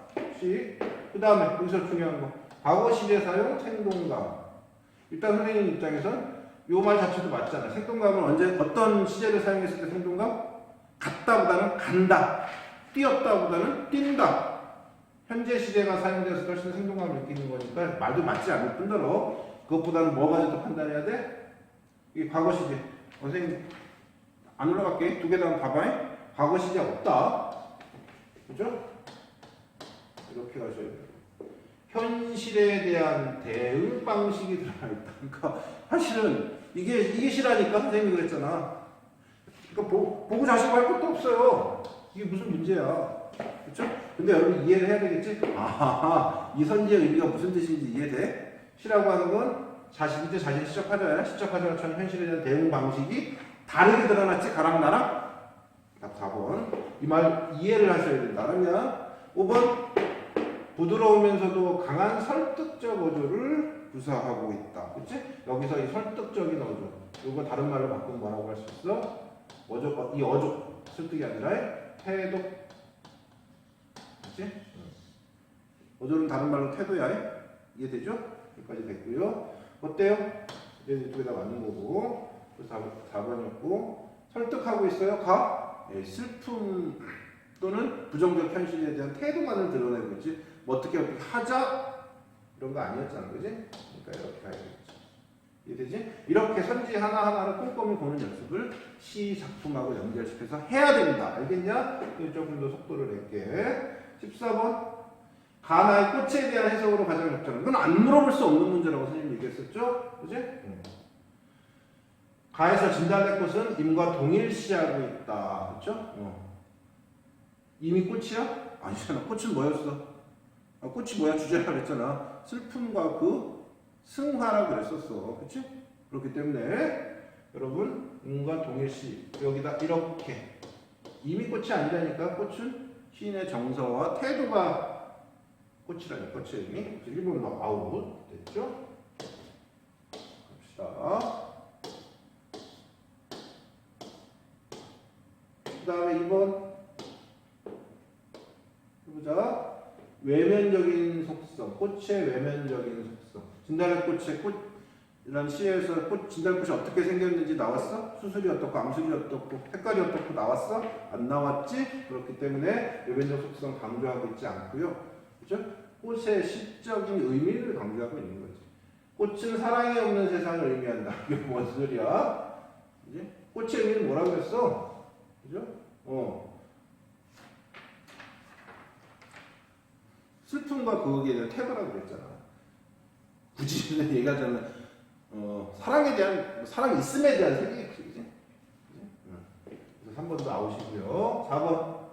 그 다음에 여기서 중요한 거. 과거 시제 사용 생동감. 일단 선생님 입장에선 요 말 자체도 맞잖아. 생동감은 언제 어떤 시제를 사용했을 때 생동감? 갔다보다는 간다. 뛰었다보다는 뛴다. 현재 시제가 사용되어서 훨씬 생동감을 느끼는 거니까 말도 맞지 않을 뿐더러 그것보다는 뭐 가지고 판단해야 돼? 이게 과거 시제. 선생님 안 올라갈게. 두 개 다 봐봐. 과거 시제 없다. 그죠? 이렇게 가셔야 돼요. 현실에 대한 대응 방식이 들어가 있다. 그러니까 사실은 이게 실하니까 선생님이 그랬잖아. 그러니까 보고 자시고 할 것도 없어요. 이게 무슨 문제야. 그렇죠? 근데 여러분 이해를 해야 되겠지? 아하, 이 선지의 의미가 무슨 뜻인지 이해돼? 시라고 하는 건 자신이 자신 시적하자처럼 현실에 대한 대응 방식이 다르게 드러났지? 가랑 나랑? 답 4번. 이 말 이해를 하셔야 된다. 그러면 5번. 부드러우면서도 강한 설득적 어조를 구사하고 있다. 그치? 여기서 이 설득적인 어조. 이거 다른 말로 바꾸면 뭐라고 할 수 있어? 이 어조. 설득이 아니라 태도. 그치? 어조는 다른 말로 태도야. 이해되죠? 여기까지 됐고요. 어때요? 이제 두 개 다 맞는 거고. 4번이었고. 설득하고 있어요? 슬픔 또는 부정적 현실에 대한 태도만을 드러내고 있지. 뭐 어떻게 하자 이런 거 아니었잖아, 그지? 그러니까 이렇게 가야겠지. 이해되지? 이렇게 선지 하나하나를 꼼꼼히 보는 연습을 시 작품하고 연결시켜서 해야 된다. 알겠냐? 조금 더 속도를 낼게. 14번. 가나의 꽃에 대한 해석으로 가장 적절한. 이건 안 물어볼 수 없는 문제라고 선생님이 얘기했었죠? 그지? 가에서 진단의 꽃은 임과 동일시하고 있다. 그렇죠? 임이 꽃이야? 아니잖아. 꽃은 뭐였어? 꽃이 뭐야? 주제라 그랬잖아. 슬픔과 그 승화라 그랬었어. 그치? 그렇기 때문에 여러분 임과 동일시 여기다 이렇게 임이 꽃이 아니라니까. 꽃은 시인의 정서와 태도가 꽃이라니. 꽃의 의미. 1번도 아웃 됐죠? 갑시다. 그 다음에 2번 해보자. 외면적인 속성, 꽃의 외면적인 속성. 진달래꽃의 꽃이라는 시에서 진달래꽃이 어떻게 생겼는지 나왔어? 수술이 어떻고 암술이 어떻고 색깔이 어떻고 나왔어? 안 나왔지? 그렇기 때문에 외면적 속성 강조하고 있지 않고요. 그죠? 꽃의 시적인 의미를 강조하고 있는 거지. 꽃은 사랑이 없는 세상을 의미한다. 이게 뭔 소리야? 그지? 꽃의 의미는 뭐라고 했어? 그죠? 슬픔과 거기에 대한 태도라고 그랬잖아. 굳이 얘기하자면 사랑에 대한 사랑이 있음에 대한 세계겠지, 그지? 그래서 3번도 아웃이고요. 4번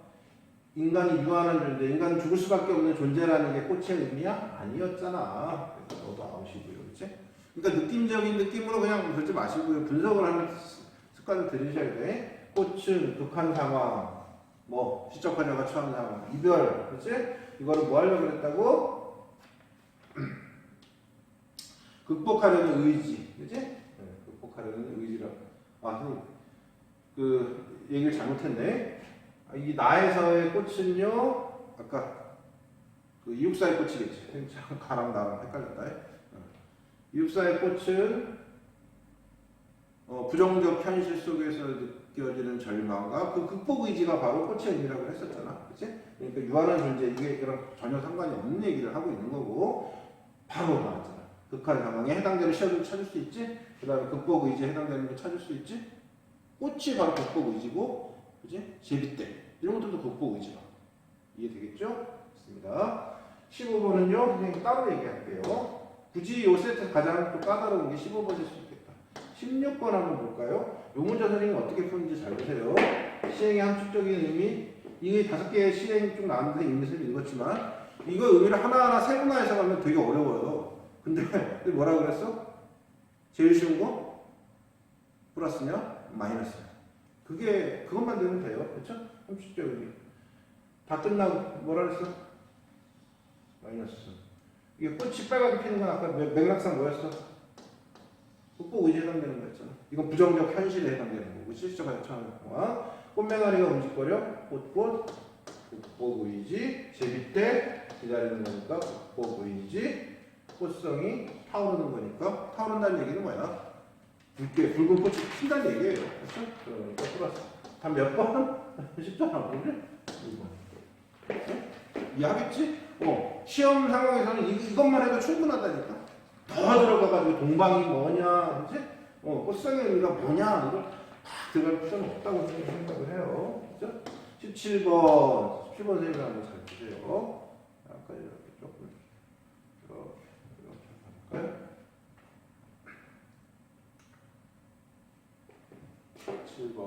인간이 유한한 존재, 인간은 죽을 수밖에 없는 존재라는 게 꽃의 의미야? 아니었잖아. 그래서 너도 아웃이고요, 그렇지? 그러니까 느낌적인 느낌으로 그냥 그러지 마시고요. 분석을 하는 습관을 들이셔야 돼. 꽃은 극한 상황, 뭐 시적화자가 처한 상황, 이별, 그렇지? 이거를 뭐 하려고 그랬다고? 극복하려는 의지, 그치? 네, 극복하려는 의지라고. 선생님, 그 얘기를 잘못했네. 이 나에서의 꽃은요, 아까 그 이육사의 꽃이겠지. 가랑 나랑 헷갈렸다. 이육사의 꽃은 부정적 현실 속에서 느껴지는 절망과 그 극복 의지가 바로 꽃의 의미라고 했었잖아. 그치? 그러니까 유한한 존재, 이랑 전혀 상관이 없는 얘기를 하고 있는 거고, 바로 나왔잖아. 극한 상황에 해당되는 시험을 찾을 수 있지? 그 다음에 극복 의지에 해당되는 걸 찾을 수 있지? 꽃이 바로 극복 의지고, 그치? 제비때. 이런 것들도 극복 의지가. 이해되겠죠? 좋습니다. 15번은요, 선생님 따로 얘기할게요. 굳이 요 세트 가장 또 까다로운 게 15번일 수 있겠다. 16번 한번 볼까요? 요 문제 선생님 어떻게 푸는지 잘 보세요. 시행의 함축적인 의미, 이게 5개의 시행이 좀 나왔는데 이미 선생님 읽었지만 이거 의미를 하나하나 세분화 해석하면 되게 어려워요. 근데 뭐라 그랬어? 제일 쉬운 거? 플러스냐? 마이너스냐? 그것만 되면 돼요. 그렇죠? 함축적 의미. 다 끝나고 뭐라 그랬어? 마이너스. 이게 꽃이 빨갛게 피는 건 아까 맥락상 뭐였어? 극복 의지에 해당되는 거였잖아. 이건 부정적 현실에 해당되는 거고 실제가 나타나는 상황. 꽃맹아리가 움직거려 꽃꽃 극복 의지 제비 때 기다리는 거니까 극복 의지 꽃성이 타오르는 거니까 타오른다는 얘기는 뭐야? 붉은 꽃이 핀다는 얘기예요. 그렇죠? 그러니까 플러스 단 몇 번? 쉽잖아. 그래? 2번. 이해하겠지? 시험 상황에서는 이것만 해도 충분하다니까. 더 들어가가지고 동방이 뭐냐, 그치? 꽃성의 의미가 뭐냐, 이걸 다 들어갈 필요는 없다고 생각을 해요. 그죠? 17번 선생님이 한번 잘 보세요. 아까 이렇게 조금, 이렇게 할까요? 7번.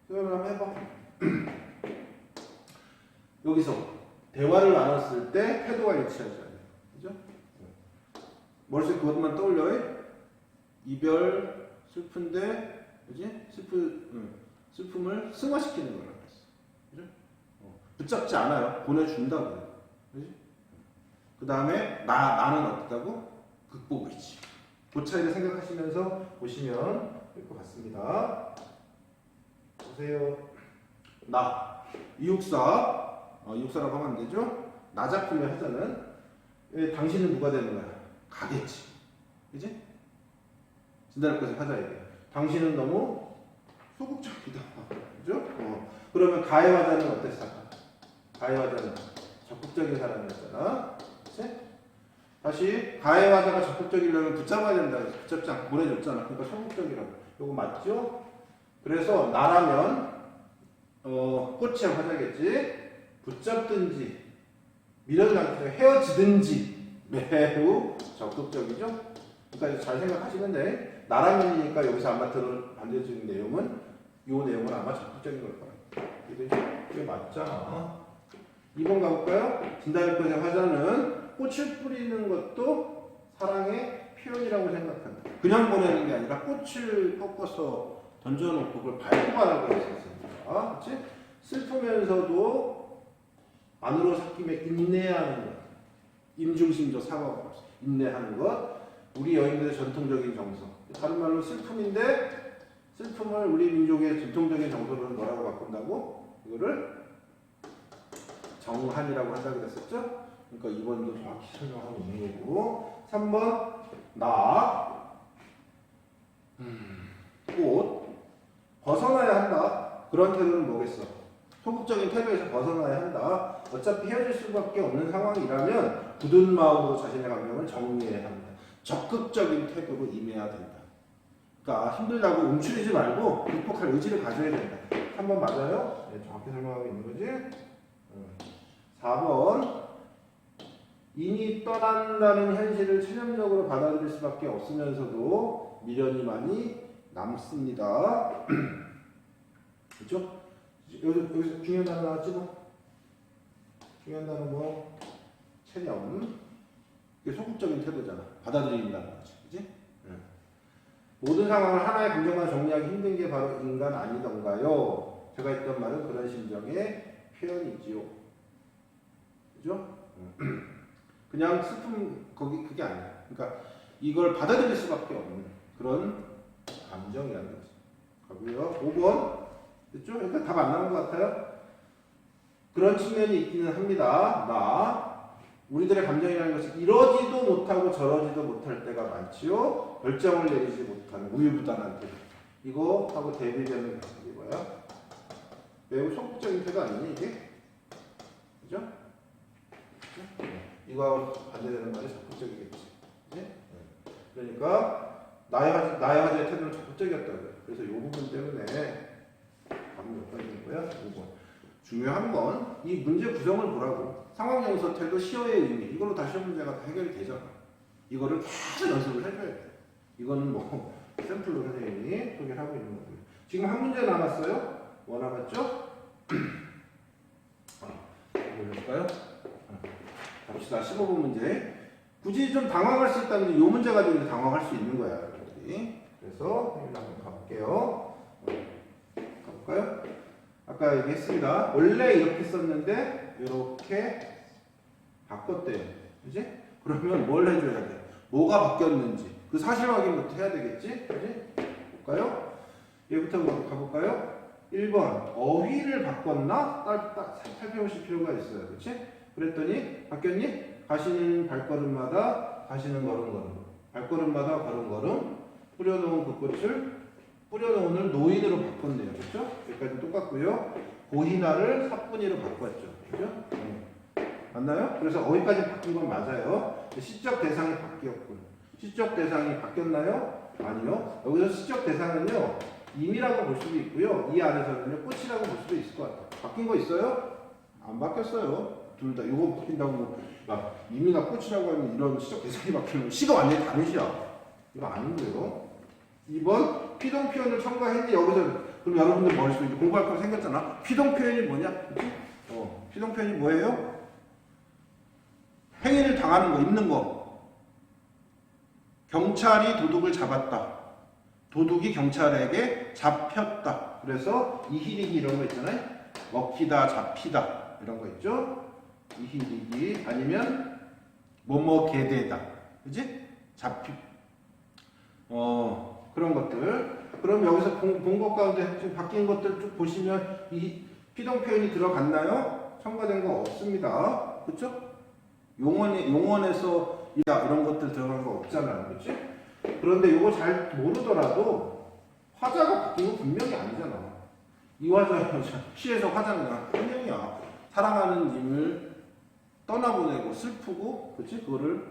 그럼 한번 해봐. 여기서 대화를 나눴을 때 태도가 일치하지 않아요. 그죠? 머릿속에 그것만 떠올려. 이별, 슬픈데, 그지? 슬픔을 승화시키는 거라고 했어. 그죠? 붙잡지 않아요. 보내준다고요. 그지? 그 다음에, 나는 어떻다고? 극복이지. 그 차이를 생각하시면서 보시면 될 것 같습니다. 보세요. 이육사라고 하면 안 되죠? 나 작품의 하자는 당신은 누가 되는 거야? 가겠지. 그지? 진단할 것의 하자예요. 당신은 너무 소극적이다. 그죠? 그러면 가해 화자는 어땠어? 가해 화자는 적극적인 사람이었잖아. 그치? 다시 가해 화자가 적극적이려면 붙잡아야 된다. 붙잡지 않고 보내줬잖아. 그러니까 소극적이라고. 요거 맞죠? 그래서 나라면 꽃이 화자겠지. 붙잡든지 밀어당기든지 헤어지든지 매우 적극적이죠. 그러니까 잘 생각하시는데 나라면이니까 여기서 아마 반대적인 내용은 이 내용은 아마 적극적인 걸 거예요. 이게 맞잖아. 2번 가볼까요? 진단할 것의 화자는 꽃을 뿌리는 것도 사랑의 표현이라고 생각한다. 그냥 보내는 게 아니라 꽃을 꺾어서 던져놓고 그걸 밟고 가라고 했었습니다. 그렇지? 슬프면서도 안으로 삭힘에 인내하는 것. 임중심조 사과가 인내하는 것. 우리 여인들의 전통적인 정서. 다른 말로 슬픔인데 슬픔을 우리 민족의 전통적인 정서로 뭐라고 바꾼다고? 이거를 정한이라고 한다고 그랬었죠? 그러니까 2번도 정확히 설명하고 있는 거고. 3번 꽃 벗어나야 한다. 그런 태도는 뭐겠어? 소극적인 태도에서 벗어나야 한다. 어차피 헤어질 수밖에 없는 상황이라면 굳은 마음으로 자신의 감정을 정리해야 합니다. 적극적인 태도로 임해야 된다. 그러니까 힘들다고 움츠리지 말고 극복할 의지를 가져야 된다. 3번 맞아요? 네, 정확히 설명하고 있는 거지. 4번 인이 떠난다는 현실을 체념적으로 받아들일 수밖에 없으면서도 미련이 많이 남습니다. 그렇죠? 여기서 중요한 단어 나왔지 뭐? 중요한 단어 뭐? 체념. 이게 소극적인 태도잖아. 받아들인다는 거지. 그치? 모든 상황을 하나의 감정만 정리하기 힘든 게 바로 인간 아니던가요? 제가 했던 말은 그런 심정의 표현이지요. 그죠? 그냥 슬픔, 그게 아니야. 그러니까 이걸 받아들일 수밖에 없는 그런 감정이라는 거지. 가고요. 5번. 됐죠? 일단 답 안 나온 것 같아요. 그런 측면이 있기는 합니다. 우리들의 감정이라는 것이 이러지도 못하고 저러지도 못할 때가 많지요. 결정을 내리지 못하는 우유부단한 태도. 이거하고 대비되는 이게 뭐야? 매우 소극적인 태도 아니니 이게? 그죠? 이거하고 반대되는 말이 적극적이겠지. 그치? 그러니까 나의 화제의 태도는 적극적이었다고요. 그래서 이 부분 때문에 답은 몇 번인 거야? 5번. 중요한 건 이 문제 구성을 보라고. 상황연서 태도, 시어의 의미. 이걸로 다 시험 문제가 다 해결이 되잖아. 이거를 계속 연습을 해줘야 돼. 이거는 뭐 샘플로 선생님이 소개를 하고 있는 거고요. 지금 한 문제 남았어요? 뭐 남았죠? 볼까요? 봅시다. 15번 문제. 굳이 좀 당황할 수 있다면 이 문제 가지고 당황할 수 있는 거야. 여러분들이. 그래서 여기 한번 가볼게요. 가볼까요? 아까 얘기했습니다. 원래 이렇게 썼는데 이렇게 바꿨대요. 그지? 그러면 뭘 해줘야 돼? 뭐가 바뀌었는지 그 사실 확인부터 해야 되겠지? 그지? 볼까요? 얘부터 가볼까요? 1번 어휘를 바꿨나? 딱 살펴보실 필요가 있어요. 그치? 그랬더니 바뀌었니? 가시는 발걸음마다 가시는 걸음걸음 발걸음마다 걸음걸음 뿌려놓은 그 꽃을 뿌려놓은을 노인으로 바꿨네요. 그렇죠? 여기까지 똑같고요. 고희나를 사뿐이로 바꿨죠. 그죠? 맞나요? 그래서 어휘까지 바뀐 건 맞아요. 시적 대상이 바뀌었군. 시적 대상이 바뀌었나요? 아니요. 여기서 시적 대상은요. 임이라고 볼 수도 있고요. 이 안에서는요. 꽃이라고 볼 수도 있을 것 같아요. 바뀐 거 있어요? 안 바뀌었어요. 둘 다. 이거 바뀐다고 막 임이나 꽃이라고 하면 이런 시적 대상이 바뀌는 시가 완전히 다른 시야. 이거 아닌데요. 2번 피동 표현을 첨가했니? 여기서 그럼 여러분들 머릿속에 공부할 거 생겼잖아. 피동 표현이 뭐냐? 피동 표현이 뭐예요? 행위를 당하는 거, 입는 거. 경찰이 도둑을 잡았다. 도둑이 경찰에게 잡혔다. 그래서 이희리기 이런 거 있잖아요. 먹히다, 잡히다 이런 거 있죠. 이희리기 아니면 뭐뭐 개되다. 그지? 그런 것들. 그럼 여기서 본 것 가운데 지금 바뀐 것들 쭉 보시면 이 피동 표현이 들어갔나요? 첨가된 거 없습니다. 그렇죠? 용언에서 이런 것들 들어간 거 없잖아요. 그렇지? 그런데 이거 잘 모르더라도 화자가 바뀐 건 분명히 아니잖아. 이 화자, 시에서 화자는 그냥 한 명이야. 사랑하는 님을 떠나보내고 슬프고, 그렇지? 그거를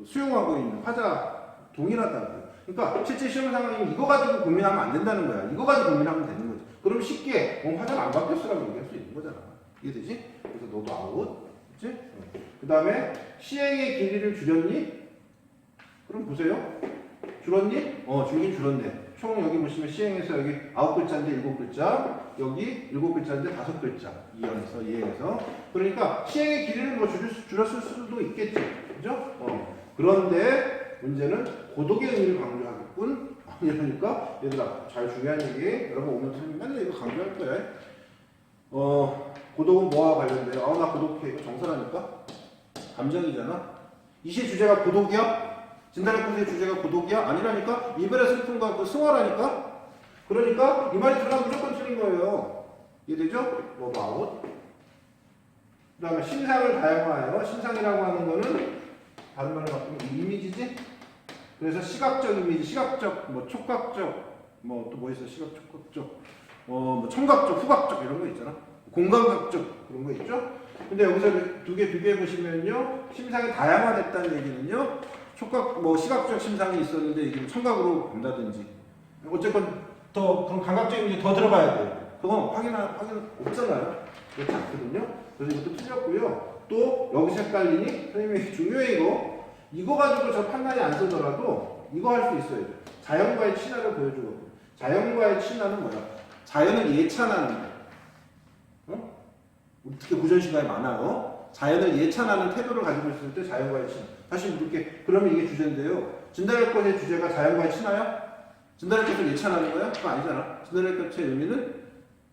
수용하고 있는 화자 동일하다고요. 그러니까 실제 시험 상황이면 이거 가지고 고민하면 안 된다는 거야. 이거 가지고 고민하면 되는 거지. 그럼 쉽게 화자가 안 바뀌었으라고 얘기할 수 있는 거잖아. 이해되지? 그래서 너도 아웃. 그렇지? 그 다음에 시행의 길이를 줄였니? 그럼 보세요. 줄었니? 줄긴 줄었네. 총 여기 보시면 시행에서 여기 9글자인데 7글자, 여기 7글자인데 5글자. 이해해서. 그러니까 시행의 길이를 뭐 줄였을 수도 있겠지. 그죠? 그런데 문제는 고독의 의미를 강조하겠군. 이러니까 얘들아 잘 중요한 얘기. 여러분 오늘 틀리면 맨날 이거 강조할 거야. 고독은 뭐와 관련돼요? 나 고독해. 이거 정사라니까? 감정이잖아. 이 시 주제가 고독이야? 진달의 꽃의 주제가 고독이야? 아니라니까? 이별의 슬픔과 그 승화라니까? 그러니까 이 말이 들어가면 무조건 틀린 거예요. 이해되죠? 뭐가 아웃? 그 다음에 신상을 다양화해요. 신상이라고 하는 거는 다른 말로 바꾸면 이미지지? 그래서 시각적 이미지, 시각적, 뭐 촉각적, 뭐 또 뭐 있어? 시각, 촉각적, 뭐 청각적, 후각적 이런 거 있잖아. 공감각적 그런 거 있죠? 근데 여기서 두 개 비교해보시면요. 심상이 다양화됐다는 얘기는요. 촉각, 뭐 시각적 심상이 있었는데 이게 청각으로 본다든지 어쨌건 더 그런 감각적인 게 더 들어가야 돼요. 그건 확인 없잖아요. 그렇지 않거든요. 그래서 이것도 틀렸고요. 또 여기서 헷갈리니? 선생님이 중요해 이거 가지고 저 판단이 안 쓰더라도 이거 할 수 있어요. 자연과의 친화를 보여주거든요. 자연과의 친화는 뭐야? 자연을 예찬하는 거야. 특히 구전시가에 많아요. 자연을 예찬하는 태도를 가지고 있을 때 자연과의 친화. 다시 묻게. 그러면 이게 주제인데요. 진달래 꽃의 주제가 자연과의 친화야? 진달래 꽃을 예찬하는 거야? 그거 아니잖아. 진달래 꽃의 의미는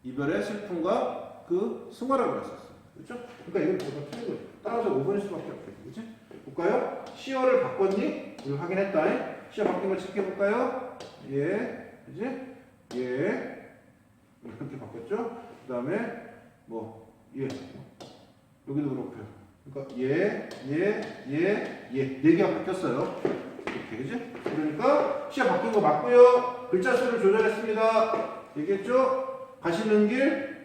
이별의 슬픔과 그 승화라고 그랬었어. 그렇죠? 그러니까 이건 뭐가 틀린 거죠. 따라서 5번일 수밖에 없겠지. 그렇지? 볼까요? 시어를 바꿨니? 우리 확인했다. 시어 바뀐 거 체크해볼까요? 예. 그지? 예. 이렇게 바꿨죠? 그 다음에 예. 여기도 그렇고요. 그러니까 네 개가 바뀌었어요. 이렇게 그지? 그러니까 시야 바뀐 거 맞고요. 글자 수를 조절했습니다. 얘기했죠? 가시는 길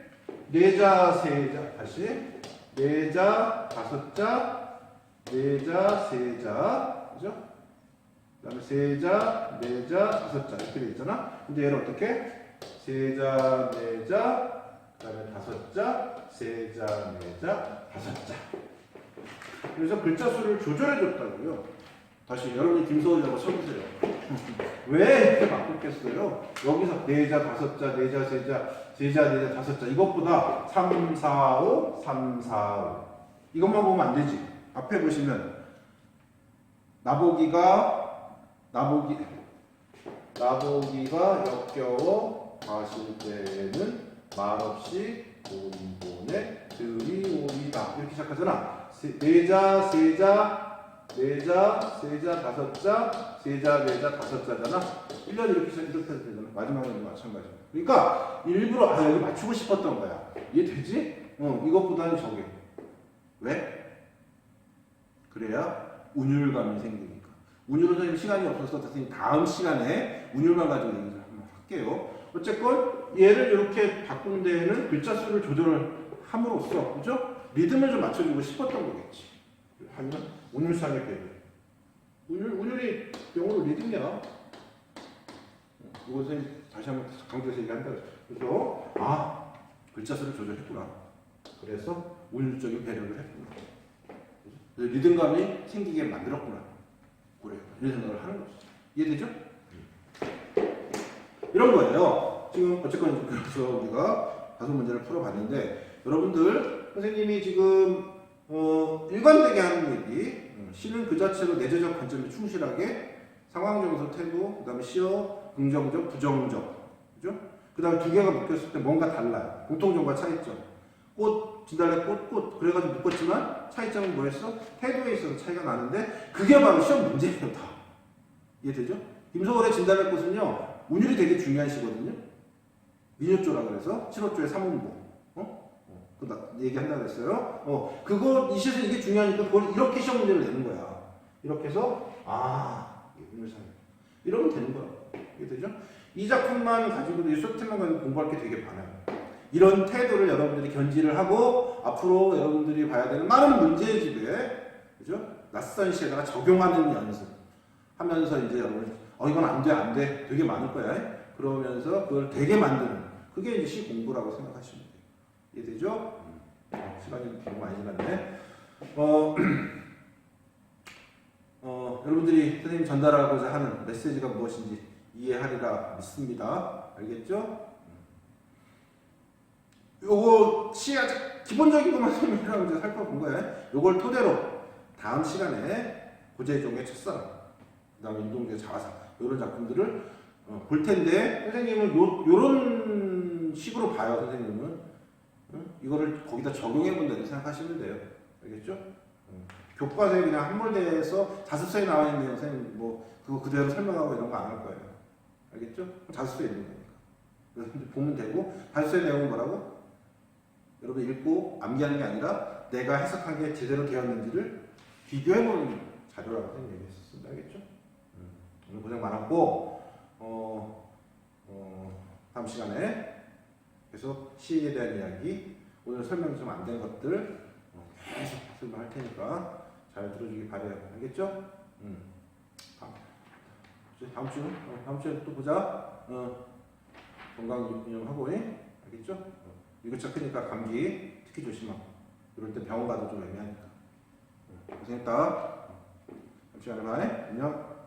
네자 세자 다시 네자 다섯자 네자 세자 그죠? 그다음에 세자 네자 다섯자 이렇게 돼 있잖아. 근데 얘는 어떻게? 세자 네자 그다음에 다섯자 세자 네자 다섯자. 그래서 글자 수를 조절해 줬다고요. 다시 여러분이 김서울이라고 쳐보세요. 왜 이렇게 바꿨겠어요? 여기서 네자 다섯자 네자 세자 세자 네자 다섯자 이것보다 3, 4, 5 3, 4, 5 이것만 보면 안 되지. 앞에 보시면 나보기가 역겨워 가실 때는 말없이 본본에 들이 오리다. 이렇게 시작하잖아. 네자, 세자, 네자, 세자, 다섯자, 세자, 네자, 다섯자잖아. 1년 이렇게 해도 되잖아. 마지막에도 마찬가지야. 그러니까 일부러 여기 맞추고 싶었던 거야. 이해되지? 이것보다는 저게. 왜? 그래야 운율감이 생기니까. 운율은 선생님 시간이 없어서 선생님 다음 시간에 운율만 가지고 얘기를 한번 할게요. 어쨌건 얘를 이렇게 바꾼 데에는 글자 수를 조절을 함으로써, 그죠? 리듬을 좀 맞춰주고 싶었던 거겠지. 하면 운율상의 배분. 운율이 영어로 리듬이야. 이것은 다시 한번 강조해서 얘기한다. 그래서 글자 수를 조절했구나. 그래서 운율적인 배려를 했구나. 리듬감이 생기게 만들었구나. 그래, 이런 생각을 하는 거죠. 이해되죠? 이런 거예요. 지금 어쨌건 그래서 우리가 5문제를 풀어봤는데 여러분들 선생님이 지금 일관되게 하는 얘기, 시는 그 자체로 내재적 관점에 충실하게 상황정서 태도, 그 다음에 시어 긍정적, 부정적, 그죠? 그 다음에 두 개가 묶였을 때 뭔가 달라요. 공통점과 차이점. 꽃, 진달래 꽃 그래가지고 묶었지만 차이점은 뭐였어? 태도에 있어서 차이가 나는데 그게 바로 시험 문제예요. 다. 이해되죠? 김소월의 진달래꽃은요 운율이 되게 중요한 시거든요. 민요조라 그래서 7호조의 3음보 그 얘기한다 그랬어요. 그거 이 시에서 이게 중요하니까 그걸 이렇게 시험 문제를 내는 거야. 이렇게 해서 운율상 이러면 되는 거야. 이해되죠? 이 작품만 가지고도 이 소프트만 가지고 공부할 게 되게 많아요. 이런 태도를 여러분들이 견지를 하고 앞으로 여러분들이 봐야 되는 많은 문제집에 그죠? 낯선 시에다가 적용하는 연습 하면서 이제 여러분 이건 안 돼 되게 많을 거야. 그러면서 그걸 되게 만드는 그게 이제 시 공부라고 생각하시면 돼요. 이해되죠? 시간이 너무 많이 지났네. 여러분들이 선생님이 전달하고자 하는 메시지가 무엇인지 이해하리라 믿습니다. 알겠죠? 요거 시 아주 기본적인 것만 설명하고 이제 살펴본 거예요. 요걸 토대로 다음 시간에 고재종의 첫사랑, 그 다음에 인동주의 자화상 이런 작품들을 볼 텐데 선생님은 요런 식으로 봐요. 선생님은 이거를 거기다 적용해 본다고 생각하시면 돼요. 알겠죠? 교과서에 그냥 한몰대에서 자습서에 나와 있는 내용 선생님 뭐 그거 그대로 설명하고 이런 거 안 할 거예요. 알겠죠? 자습서에 있는 거니까. 그래서 보면 되고 자습서의 내용은 뭐라고? 여러분 읽고 암기하는 게 아니라 내가 해석한 게 제대로 되었는지를 비교해보는 자료라고 선생님 얘기했었습니다. 알겠죠? 오늘 고생 많았고 다음 시간에 계속 시에 대한 이야기 오늘 설명 좀 안 된 것들 계속 설명할 테니까 잘 들어주기 바래요. 알겠죠? 다음 주에 또 보자. 건강 유념하고 알겠죠? 이것저것 크니까 감기 특히 조심하고 이럴 때 병원 가도 좀 애매하니까 고생했다. 다음 시간에 봐요. 안녕.